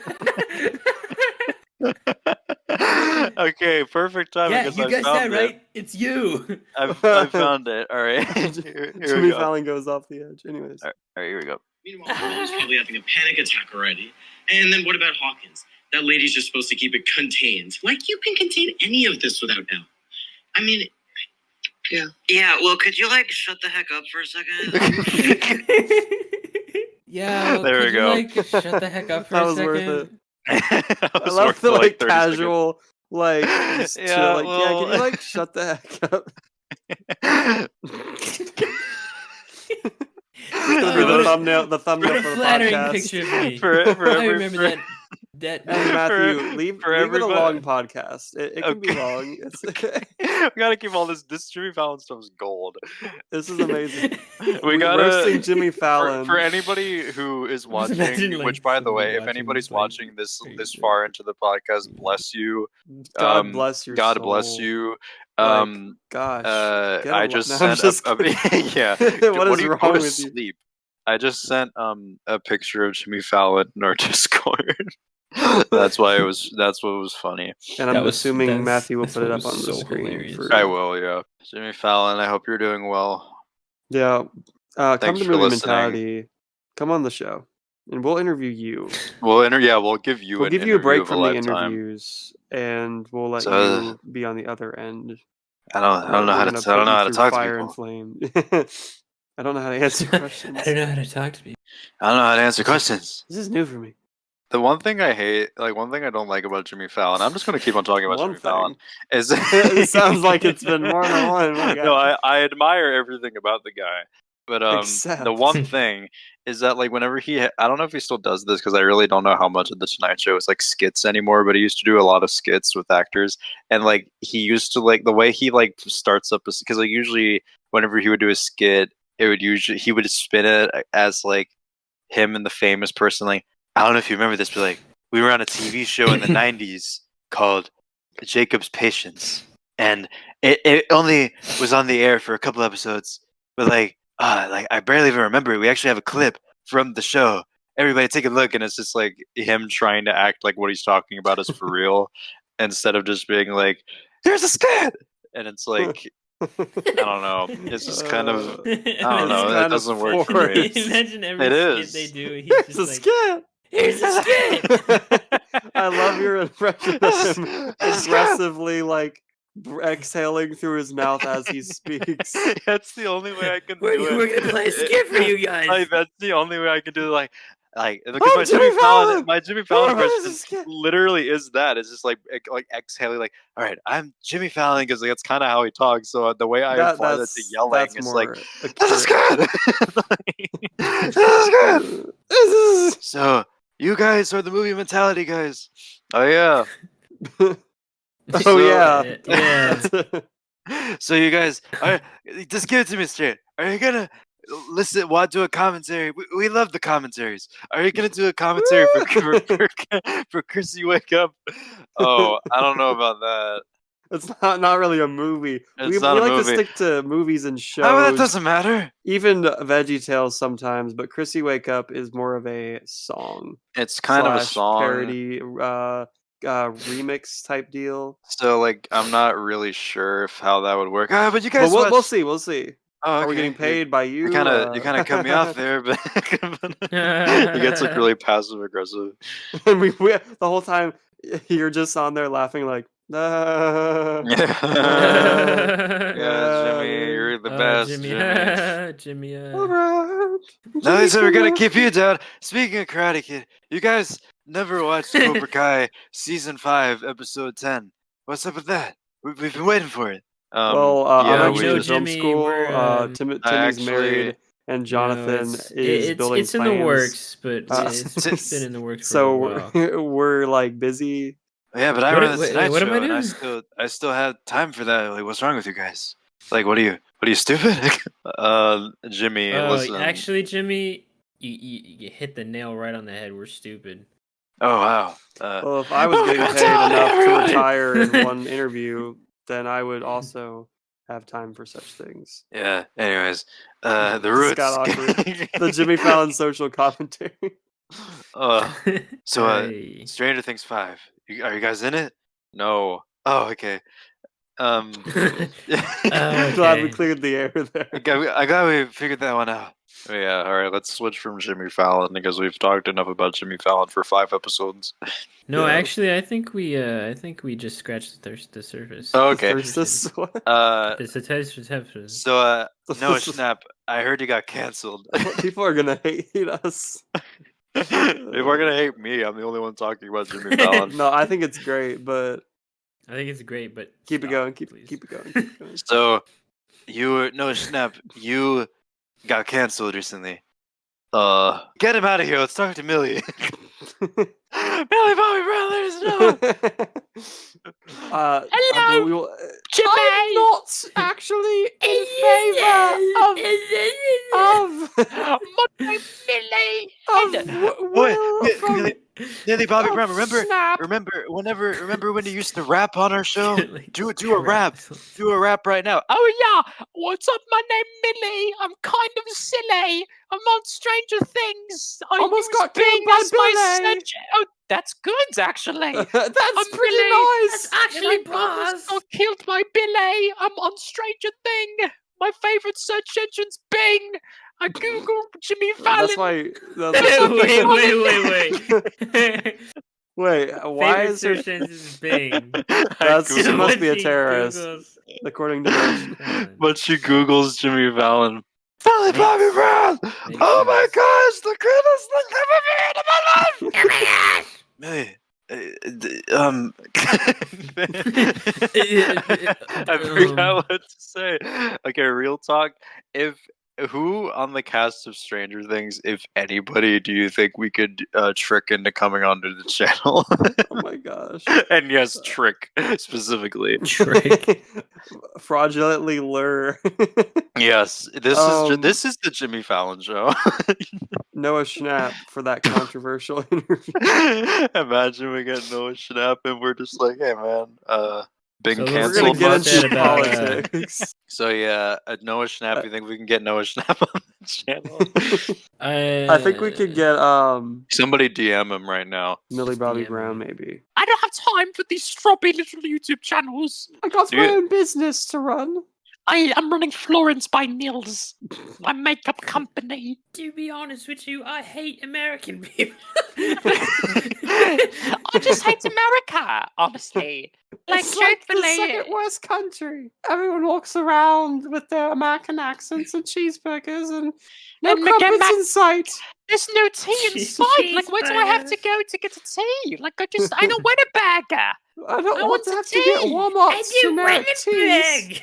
Okay, perfect timing. Yeah, because you I guessed found that it. right. It's you. I found it. All right. Here we Jimmy go. Fallon goes off the edge. Anyways. All right, here we go. Meanwhile, Will's probably having a panic attack already. And then what about Hawkins? That lady's just supposed to keep it contained. Like, you can contain any of this without doubt. I mean, yeah. Yeah, well, could you, like, shut the heck up for a second? Yeah, well, There we could you, go. like, shut the heck up for That a was worth second? I love the like casual, like just Yeah, chill, like yeah. Can well- you like shut the heck up? It's gonna be What a- the thumbnail What a for the flattering podcast. picture of me. For I every- remember for- that. Hey Matthew, leave for it a everybody- long podcast. It can be Okay. long. We gotta keep all this Jimmy Fallon stuff's gold. This is amazing. We gotta roasting Jimmy Fallon. for anybody who is watching. imagine, like, which, by the somebody way, if watching anybody's this, like, watching this crazy. far into the podcast, bless you. God bless your God soul. bless you. Like, Gosh. get I a just li- No, I'm sent just a kidding. yeah. What What is do you wrong go to with you? sleep? I just sent a picture of Jimmy Fallon in our Discord. That's what was funny. And I'm That was- assuming that's- Matthew will that's put it what up was on the so screen. hilarious. For, I will, yeah. Jimmy Fallon, I hope you're doing well. Yeah. Come Thanks to for Movie listening. Mentality. Come on the show, and we'll interview you. We'll give you We'll an give you a interview break of from the lifetime. interviews, and we'll let So- you be on the other end. I don't know how to talk to fire and people. flame. I don't know how to answer questions. I don't know how to talk to people. I don't know how to answer questions. This is new for me. The one thing I hate, like one thing I don't like about Jimmy Fallon, I'm just gonna keep on talking about One Jimmy Fallon, thing. is It sounds like it's been more than one. My No, God. I admire everything about the guy, but the Except- one thing is that like whenever I don't know if he still does this because I really don't know how much of the Tonight Show is like skits anymore, but he used to do a lot of skits with actors, and like he used to like the way he like starts up because like usually whenever he would do a skit, he would spin it as like him and the famous person, like I don't know if you remember this, but like we were on a TV show in the 90s called Jacob's Patience, and it only was on the air for a couple episodes, but like I barely even remember it. We actually have a clip from the show. Everybody take a look, and it's just like him trying to act like what he's talking about is for real, instead of just being like, "Here's a skit," and it's like I don't know. It's just kind of I don't know. kind It of doesn't work for forced. me. Imagine every It skit is. they do. It's He's a just like, skit. here's a skit. I love your impression of him aggressively like exhaling through his mouth as he speaks. That's the only way I can We're, do it. we're gonna play a skit for you guys. Like that's the only way I can do it. Like look Oh, at my Jimmy Fallon! my Jimmy Fallon Oh, this impression is skit. literally is that. It's just like exhaling, like, all right, I'm Jimmy Fallon because like, that's kind of how he talks. So the way I apply that to yelling, that's it's more like accurate. this is good. This is good. This is- So you guys are the movie mentality guys. Oh yeah. Oh So- yeah. Yeah. So you guys, just give it to me straight. Are you gonna do a commentary? We love the commentaries. Are you gonna do a commentary for Chrissy Wake Up? Oh, I don't know about that. It's not really a movie. It's we not a like movie. to stick to movies and shows. Oh, that doesn't matter. Even Veggie Tales sometimes, but Chrissy Wake Up is more of a song. It's kind of a slash song. parody remix type deal. So like, I'm not really sure how that would work. But you But guys, we'll see. We'll see. Oh, Are we okay. getting paid by you? You kind of cut me off there, but he gets like really passive aggressive. And we the whole time you're just on there laughing like, Yeah, Jimmy, you're the best, Jimmy. Jimmy. alright. No, they said we're gonna keep you down. Speaking of Karate Kid, you guys never watched Cobra Kai season 5, episode 10. What's up with that? We've been waiting for it. Well, yeah, I'm we actually in just- film Jimmy, school. we're, Timmy's actually- married, and Jonathan is building it's in plans. the works, but Uh, it's been in the works for So a while. we're like busy. Yeah, but I What- run the wait, Tonight what am Show, I and doing? I still have time for that. Like, what's wrong with you guys? Like, what are you stupid? Jimmy, listen. Actually, Jimmy, you hit the nail right on the head. We're stupid. Oh wow. Well, if I was Oh my getting God, paid Tony, enough to everybody! retire in one interview, then I would also have time for such things. Yeah. Anyways, the This roots. got awkward. The Jimmy Fallon social commentary. So, Hey. Stranger Things 5. Are you guys in it? No. Oh, okay. Glad we Okay. cleared the air there. I got we figured that one out. Oh, yeah. All right. Let's switch from Jimmy Fallon because we've talked enough about Jimmy Fallon for 5 episodes. No, Yeah. actually, I think we just scratched the surface. Oh, okay. There's this one. It's a taste for So, Noah Schnapp, I heard you got canceled. People are gonna hate us. People are gonna hate me. I'm the only one talking about Jimmy Fallon. No, I think it's great, but I think it's great, but keep it stop, going. please. Keep it going. Keep it going. So, Noah Schnapp, you got canceled recently. Get him out of here. Let's talk to Millie. Millie Bobby Brown, ladies and gentlemen. Hello, we will, Jimmy! I'm not actually in favor of My name's Millie! Will from Millie Bobby of Brown, Schnapp. remember when you used to rap on our show? Like, Do a rap. Do a rap right now. Oh yeah, what's up? My name's Millie. I'm kind of silly. I'm on Stranger Things. I Almost use got killed Bing by as my Billy. search. Oh, that's good actually. That's I'm pretty Billy. nice. actually And I almost got killed by Billy. I'm on Stranger Thing. My favorite search engine's Bing. I Google Jimmy Fallon. That's why. Wait. Wait, why Favorite is her? search engine is Bing. She Googled- must be a When she terrorist, Googles- according to Notion. Fallon. But she Googles Jimmy Fallon. Millie Makes- Bobby Brown! makes Oh my sense. gosh, the greatest thing I've ever heard in my life! Millie, I forgot what to say. Okay, real talk. Who on the cast of Stranger Things, if anybody, do you think we could trick into coming onto the channel? Oh my gosh. And yes, trick specifically. Trick. Fraudulently lure. Yes, this is the Jimmy Fallon show. Noah Schnapp for that controversial interview. Imagine we get Noah Schnapp and we're just like, hey man, been So We're canceled gonna much? get into about, politics. So yeah, Noah Schnapp. You think we can get Noah Schnapp on the channel? I think we could get Somebody DM him right now. Millie Bobby DM Brown him. maybe. I don't have time for these strophy little YouTube channels. I got Do my you- own business to run. I'm running Florence by Nils, my makeup company. To be honest with you, I hate American people. I just hate America, honestly. Like, It's like the truthfully, second worst country. Everyone walks around with their American accents and cheeseburgers and no And McGinn crumpets in sight. there's no tea in sight. Like, where do I have to go to get a tea? Like, I don't want a burger. I don't I want want to a have to get tea. Walmart's generic teas.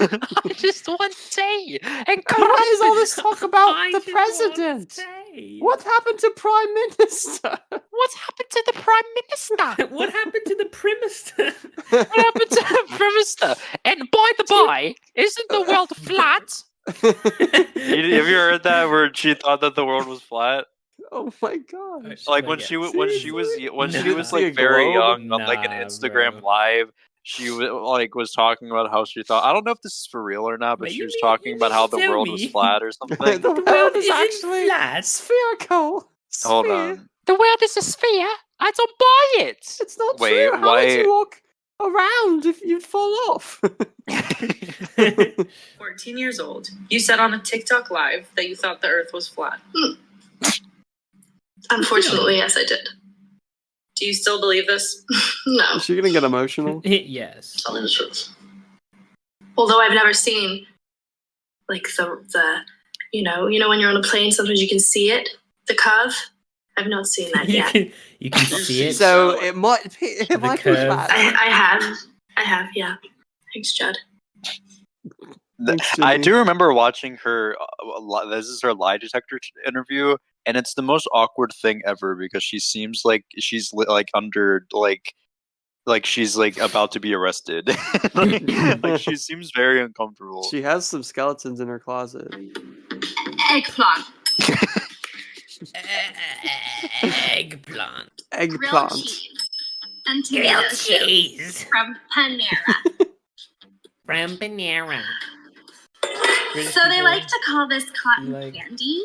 I just want tea. And And what is all this talk about I the just want president? tea. What happened to Prime Minister? What's happened to the Prime Minister? What happened to the Primister? What happened to the Prime Minister? And by the by, isn't the world flat? Have you heard that where she thought that the world was flat? Oh my gosh. Like when she was Seriously? like very Globe? young on like an Nah, Instagram bro. live. She was talking about how she thought. I don't know if this is for real or not, but Wait, she you was mean- talking you about mean how to the tell world me? was flat or something. The world world is isn't actually flat. spherical. Hold Sphere. on. The world is a sphere. I don't buy it. It's not Wait, true. How would why- you walk around if you'd fall off? 14 years old, you said on a TikTok live that you thought the earth was flat. Unfortunately, yes, I did. Do you still believe this? No, Is she gonna get emotional? Yes. telling the truth. Although I've never seen, like, the you know when you're on a plane, sometimes you can see it, the curve. I've not seen that yet. You can see it. So it might be. It might be curve. flat. I have, yeah. Thanks, Judd. Thanks, I Jimmy. do remember watching her. This is her lie detector interview, and it's the most awkward thing ever because she seems like she's like under like like she's like about to be arrested. like she seems very uncomfortable. She has some skeletons in her closet. Eggplant. Eggplant. Grilled Eggplant. cheese. And tomato soup. From Panera. From Panera. So they like to call this cotton candy,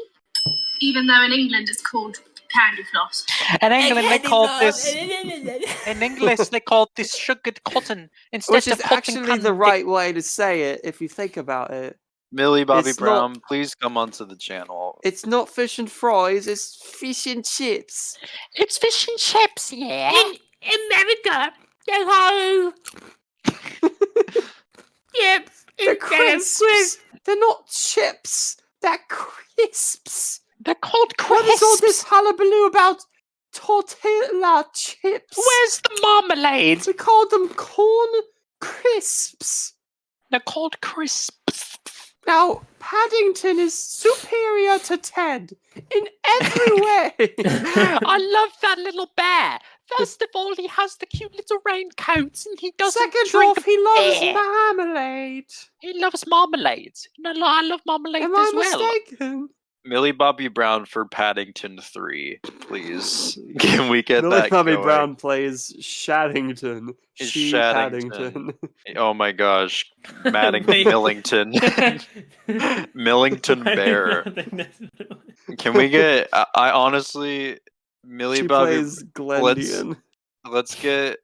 even though in England it's called candy floss. In England, they call this. In English, they call this sugared cotton instead Which of is cotton actually candy. the right way to say it if you think about it. Millie Bobby It's Brown, not- please come onto the channel. It's not fish and fries, it's fish and chips. It's fish and chips, yeah. In America, they call chips They're instead of crisps. They're not chips. They're crisps. They're called What is all this crisps. hullabaloo about tortilla chips? Where's the marmalade? We call them corn crisps. They're called crisps. Now, Paddington is superior to Ted in every way. I love that little bear. First of all, he has the cute little raincoats, and he doesn't Second drink off, he loves beer. marmalade. He loves marmalade. No, I love marmalade Am as I well. mistaken? Millie Bobby Brown for Paddington 3, please. Can we get Millie that Bobby going? Brown plays Shaddington. Is She Shaddington. Paddington. Oh my gosh. Millington. Millington Bear. Can we get... I honestly... Millie She Bobby... plays Glendian. Let's get...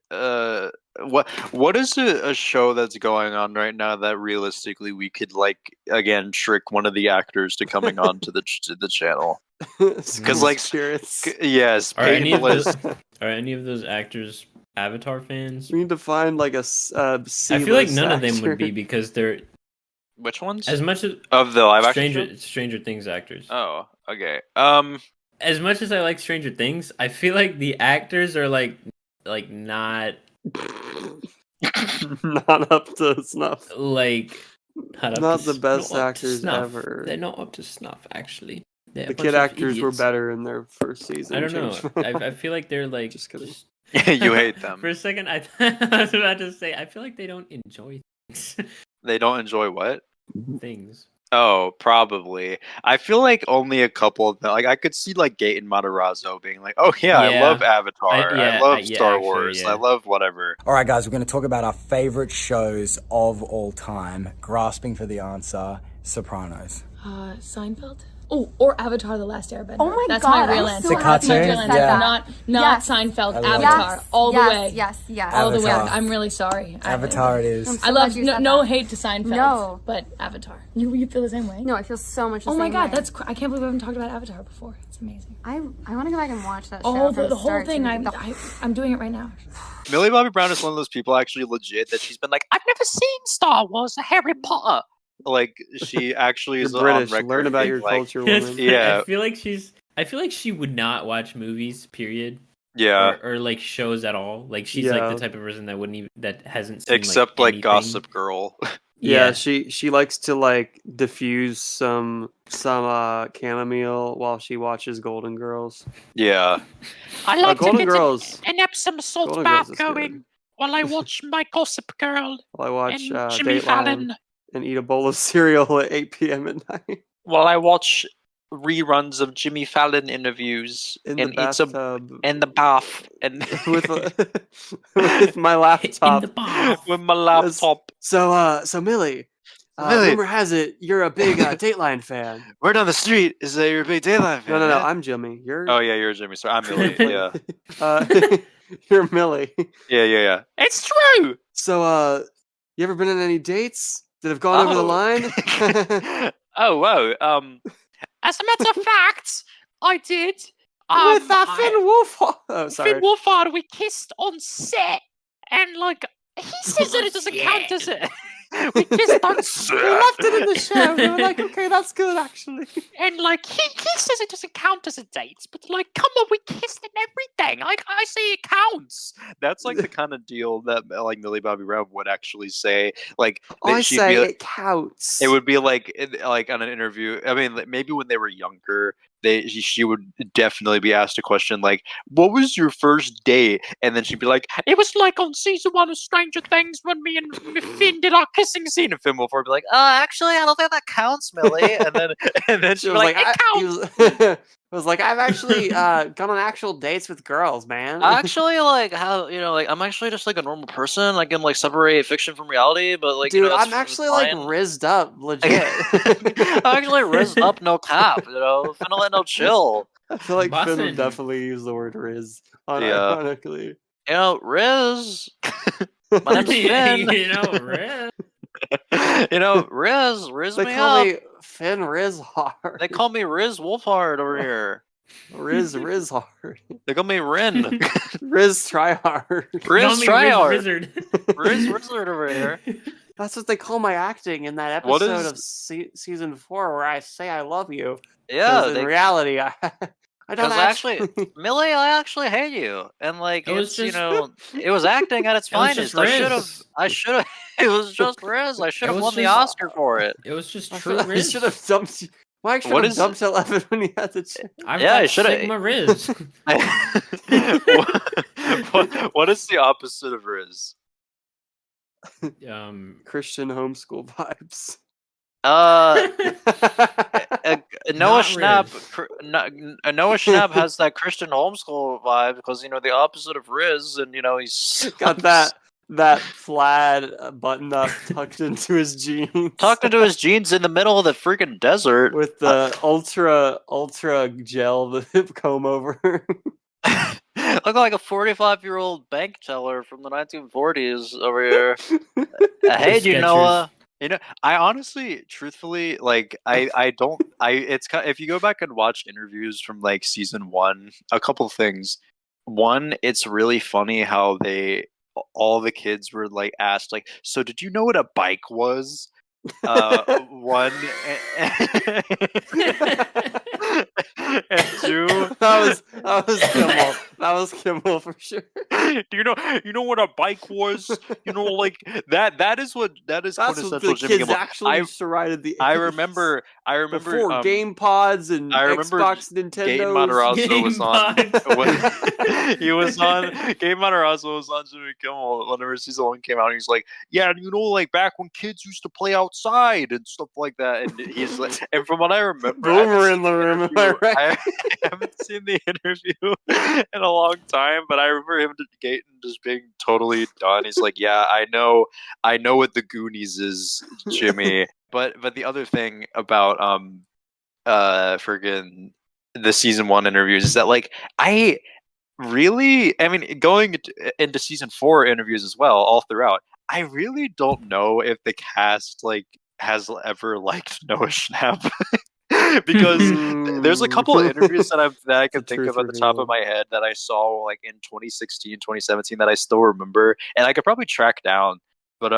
What is a show that's going on right now that realistically we could, like, again, trick one of the actors to coming on to the channel? Because like, spirits. Yes, Are any of painless. those are any of those actors Avatar fans? We need to find like a I feel like none of them would be because they're Which ones? as much as Of the live action show? Stranger Things actors. Oh, okay. As much as I like Stranger Things, I feel like the actors are like not not up to snuff. like Not the best actors ever. They're not up to snuff, actually. They're a The bunch kid of actors were idiots. better in their first season. I don't know. Changed my I mind. feel like they're like Just kidding. You hate them. For a second, I was about to say I feel like they don't enjoy things. They don't enjoy what? things. Oh, probably. I feel like only a couple of them. Like I could see like Gaten Matarazzo being like, "Oh yeah, I Yeah. love Avatar. I love Star actually, Wars. yeah. I love whatever." All right, guys, we're going to talk about our favorite shows of all time. Grasping for the answer, Sopranos. Seinfeld? Oh, or Avatar: The Last Airbender. Oh my That's God, my real I'm answer. so happy That's my you real said answer. that. Not Yes. Seinfeld. I love it. Avatar. All the way. Yes, yes. All the way. Avatar. I'm really sorry. Avatar it is. I'm so I love glad you no, said no that. hate to Seinfeld. No. But Avatar. You feel the same way? No, I feel so much the Oh same my God, way. that's I can't believe we haven't talked about Avatar before. It's amazing. I want to go back and watch that Oh, show. the from whole start to thing. finish. I'm doing it right now. Millie Bobby Brown is one of those people actually legit that she's been like, I've never seen Star Wars or Harry Potter. like she actually You're is British. on record. Learn about being your like, culture, Yes, woman. Yeah. I feel like she would not watch movies, period. Yeah. Or like shows at all. Like she's like Yeah. the type of person that wouldn't even that hasn't seen Except like like anything. Gossip Girl. Yeah, she likes to like diffuse some chamomile while she watches Golden Girls. Yeah. I like to Golden get Girls. an Epsom salt Golden bath Girls is going good. while I watch my Gossip Girl While I watch and Jimmy Dateline Fallon. and eat a bowl of cereal at 8 p.m. at night While I watch reruns of Jimmy Fallon interviews in the and eat some bathtub in the bath and with with my laptop. In the bath. with my laptop. So Millie, Millie. rumor has it you're a big Dateline fan. Word on the street is that you're a big Daylight fan. No, man. I'm Jimmy. You're Oh yeah, you're Jimmy. Sorry, I'm Millie. Yeah. You're Millie. Yeah. It's true. So you ever been on any dates that have gone over the line? Oh whoa. As a matter of fact, I did. With Finn Wolfhard. Oh, sorry. Finn Wolfhard, we kissed on set, and like he says that it doesn't count as it. We kissed on set. We left it in the show. We were like, okay, that's good actually. And like he says it doesn't count as a date, but like come on, we kissed and everything. Like I say it counts. That's like the kind of deal that like Millie Bobby Brown would actually say. Like I she'd say be, it counts. it would be like on an interview. I mean, maybe when they were younger, she would definitely be asked a question like, "What was your first date?" And then she'd be like, It was like on season 1 of Stranger Things when me and Finn did our kissing scene. "Finn Finn Wolfhard would be like, Actually, I don't think that counts, Millie. and then She she'd be was like, like, "It counts." was like, I've actually gone on actual dates with girls, man. Actually, like how like I'm actually just like a normal person. I can like separate fiction from reality, but like Dude, that's I'm actually like fine. rizzed up, legit. I'm actually rizzed up, no cap. Finna let no chill. I feel like Finn would Bussin'. definitely use the word Riz, Yeah. unironically. Riz. My name's Finn. You know, Riz. Riz They me call up. me Finn Rizhard. They call me Riz Wolfhard over here. Riz Rizhard. They call me Rin. Riz Tryhard. Riz Call me Tryhard. Wizard. Riz Wizard over here. That's what they call my acting in that What episode is- of season 4 where I say I love you. Yeah, 'Cause in reality, I don't because actually. Millie, I actually hate you, and like It was it's just- it was acting at its It was finest. just I should have. It was just Riz. I should have was won the just- Oscar for it. It was just I true feel like I Riz. should have dumped you. Mike should What have is- dumped 11 when he had the chance. I've Yeah, I got shoulda- Sigma Riz. what is the opposite of Riz? Christian homeschool vibes. Noah Not Schnapp. Noah Schnapp has that Christian homeschool vibe because the opposite of Riz, and he's Got that plaid button up tucked into his jeans. tucked into his jeans in the middle of the freaking desert. With the ultra gel comb over. Look like a 45-year-old bank teller from the 1940s over here. I hate you, Skechers. Noah. I honestly, truthfully, like it's kind if you go back and watch interviews from like season 1, a couple things. One, it's really funny how all the kids were like asked like, so did you know what a bike was? One and two. That was Kimmel. That was Kimmel for sure. Do you know what a bike was? Like that is That's quintessential what the Jimmy kids Kimmel. actually used to ride at the. I 80s. remember Before Game Pods and I remember Xbox, Nintendo. Gaten Matarazzo was on. He was on. Gaten Matarazzo was on Jimmy Kimmel whenever season 1 came out. And he's like, yeah, like back when kids used to play outside and stuff like that. And he's like, and from what I remember, Boomer in the room. Am I right? I haven't seen the interview in a long time, but I remember him Gaten just being totally done. He's like, yeah, I know what the Goonies is, Jimmy. But the other thing about friggin' the season 1 interviews is that like I mean going into season 4 interviews as well all throughout, I really don't know if the cast like has ever liked Noah Schnapp. Because there's a couple of interviews that I can think of at the top of my head that I saw like in 2016, 2017 that I still remember, and I could probably track down. But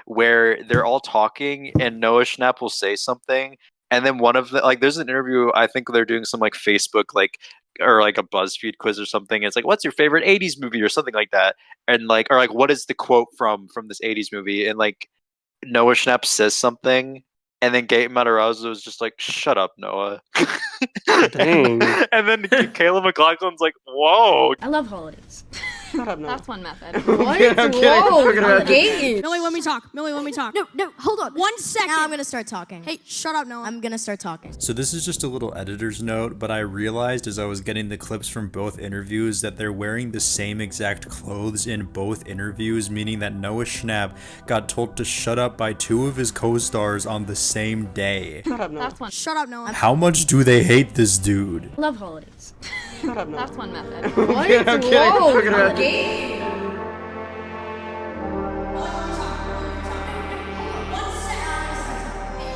where they're all talking and Noah Schnapp will say something, and then one of the like there's an interview, I think they're doing some like Facebook like or like a BuzzFeed quiz or something. It's like, what's your favorite 80s movie or something like that, and like or like what is the quote from this 80s movie, and like Noah Schnapp says something. And then Gaten Matarazzo is just like, shut up, Noah. Dang. And then Caleb McLaughlin's like, whoa. I love holidays. Shut up, Noah. That's one method. What? Okay, I'm kidding. I'm talking about Millie, let me talk. Millie, let me talk. no, hold on. 1 second. Now I'm gonna start talking. Hey, shut up, Noah. I'm gonna start talking. So this is just a little editor's note, but I realized as I was getting the clips from both interviews that they're wearing the same exact clothes in both interviews, meaning that Noah Schnapp got told to shut up by 2 of his co-stars on the same day. Shut up, Noah. That's one. Shut up, Noah. How much do they hate this dude? I love holidays. Shut up, Noah. That's one method. Okay, I'm kidding. I'm talking about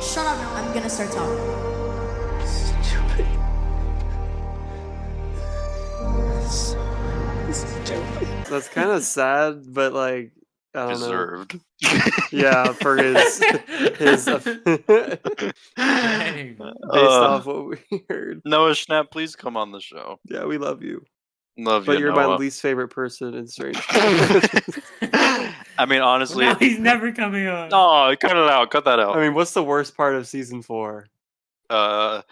Shut up, Noah. I'm gonna start talking. That's kind of sad, but like I don't Deserved. know. Yeah, for his based off what we heard. Noah Schnapp, please come on the show. Yeah, we love you. Love But you, you're Noah. my least favorite person in Strange. I mean, honestly. No, he's never coming on. No, cut it out. Cut that out. I mean, what's the worst part of season 4?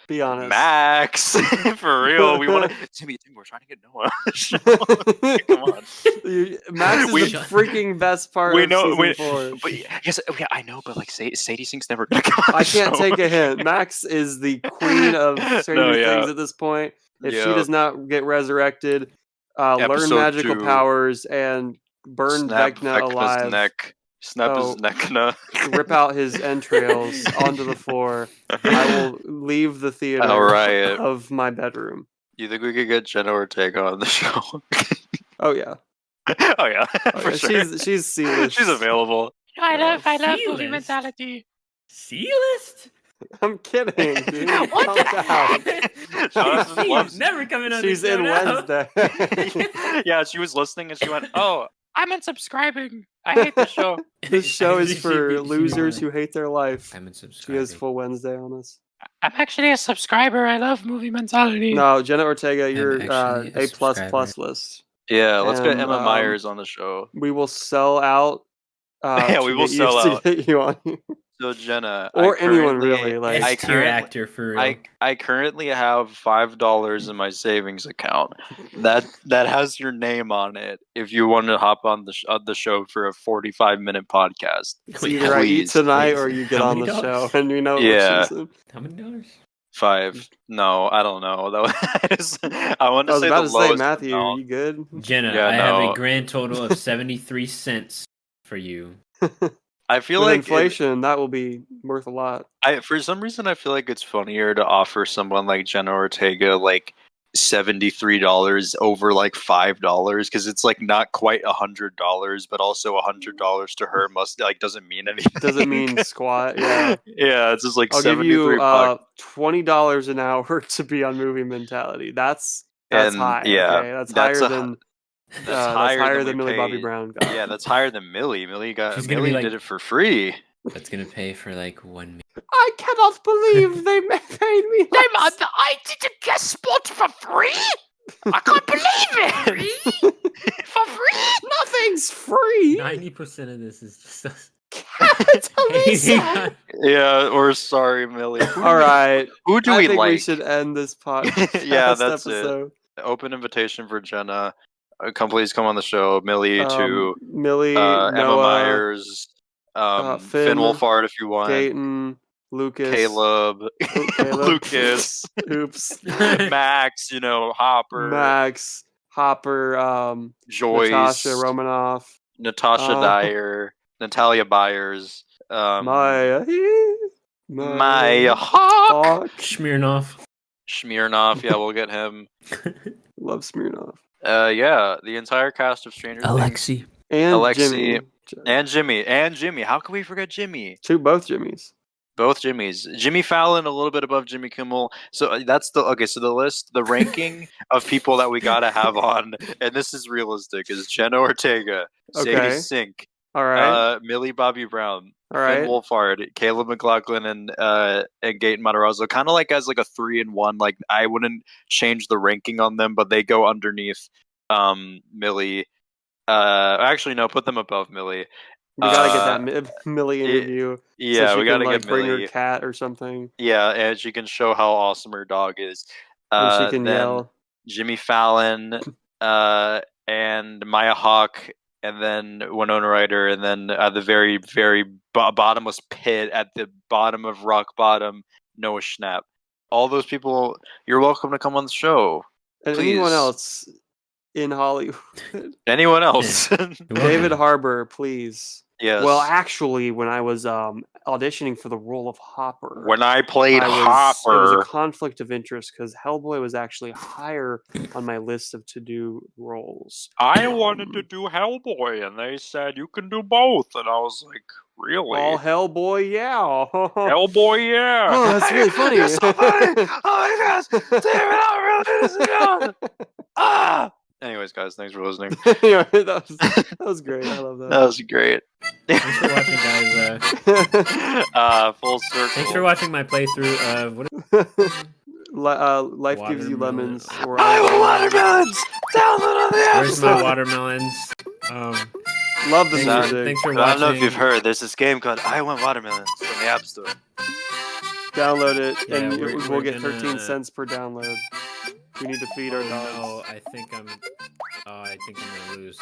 Be honest. Max, for real. We want to. Jimmy, we're trying to get Noah on the show. Come on. Max is the freaking best part of season 4. But yes, yeah, I know. But like, Sadie Sink's never gonna come on the I can't show. take a hint. Max is the queen of Stranger Things at this point. If she does not get resurrected, learn Episode magical 2. powers and burn Snap Vecna alive. neck. Snap his neck. Rip out his entrails onto the floor. I will leave the theater of my bedroom. You think we could get Jenna Ortega on the show? Oh yeah. Oh yeah. For sure. She's C-list. She's available. I love movie mentality. C-list? I'm kidding, dude. What She's never coming on. She's in Wednesday. Yeah, she was listening and she went, "Oh, I'm unsubscribing. I hate the show." This show is for losers who hate their life. I'm unsubscribing. She has full Wednesday on us. I'm actually a subscriber. I love movie mentality. No, Jenna Ortega, you're A++ list. yeah, let's get Emma Myers on the show." We will sell out. Yeah, we will sell out. To get you on. So Jenna, or anyone really, like actor for real. I currently have $5 in my savings account that has your name on it. If you want to hop on the show for a 45-minute podcast, it's either I eat tonight or you get on the show, and you know. Yeah. How many dollars? 5. No, I don't know. I want to say the lowest. Matthew, amount. Are you good? Jenna, I have a grand total of 73 cents for you. I feel With like inflation, that will be worth a lot. For some reason, I feel like it's funnier to offer someone like Jenna Ortega like $73 over like $5 because it's like not quite $100, but also $100 to her doesn't mean anything. Doesn't mean squat. Yeah. Yeah, it's just like I'll give 73 you bucks. $20 an hour to be on Movie Mentality. That's high. Yeah, okay? That's higher higher than Millie Bobby Brown got. Yeah, that's higher than Millie. Millie like, did it for free. That's gonna pay for like 1 million. I cannot believe they paid me. I did a guest spot for free. I can't believe it. For free? Nothing's free. 90% of this is just us. Capitalism. Yeah, we're sorry, Millie. All right. Who do I we think like? We should end this podcast. Yeah, that's episode. it. Open invitation for Jenna. Please come on the show. Millie to Millie, Emma Noah, Myers, Finn Wolfhard if you want. Dayton, Lucas, Caleb. Lucas. Oops. Max, Hopper. Max, Hopper, Joyce. Natasha Romanoff. Natasha Dyer. Natalia Byers. Maya Hawk. Smirnoff, yeah, we'll get him. Love Smirnoff. Yeah, the entire cast of Stranger Things. Alexi. And Jimmy. How can we forget Jimmy? Both Jimmys. Both Jimmys. Jimmy Fallon a little bit above Jimmy Kimmel. So that's the list, the ranking of people that we gotta have on, and this is realistic, is Jenna Ortega, Sadie Sink, all right, Millie Bobby Brown, all right, Finn Wolfhard, Caleb McLaughlin, and Gaten Matarazzo. Kind of like as like a 3 and 1. Like I wouldn't change the ranking on them, but they go underneath Millie. Actually, no, put them above Millie. We gotta get that Millie interview. Yeah, so we gotta get bring Millie. her cat or something. Yeah, and she can show how awesome her dog is. And she can yell. Jimmy Fallon, and Maya Hawke, and then Winona Ryder, and then at the very, very bottomless pit, at the bottom of rock bottom, Noah Schnapp. All those people, you're welcome to come on the show. And please. Anyone else in Hollywood? Anyone else? David Harbour, please. Yes. Well, actually, when I was auditioning for the role of Hopper, when I played Hopper, it was a conflict of interest because Hellboy was actually higher on my list of to-do roles. I wanted to do Hellboy, and they said you can do both, and I was like, really? Oh, Hellboy, yeah. Hellboy, yeah. Oh, that's really funny. You're so funny. Oh my gosh, David, ah. Anyways, guys, thanks for listening. Anyway, that was great. I love that. That was great. Thanks for watching, guys. Full circle. Thanks for watching my playthrough of Life Gives You Lemons. Or I want watermelons. Download on the App Where's Store. my watermelons? Love the music. Thanks for watching. I don't know if you've heard. There's this game called I Want Watermelons from the App Store. Download it, Yeah, and we're we'll get gonna- 13 cents per download. We need to feed our dogs. No, I think I'm gonna lose.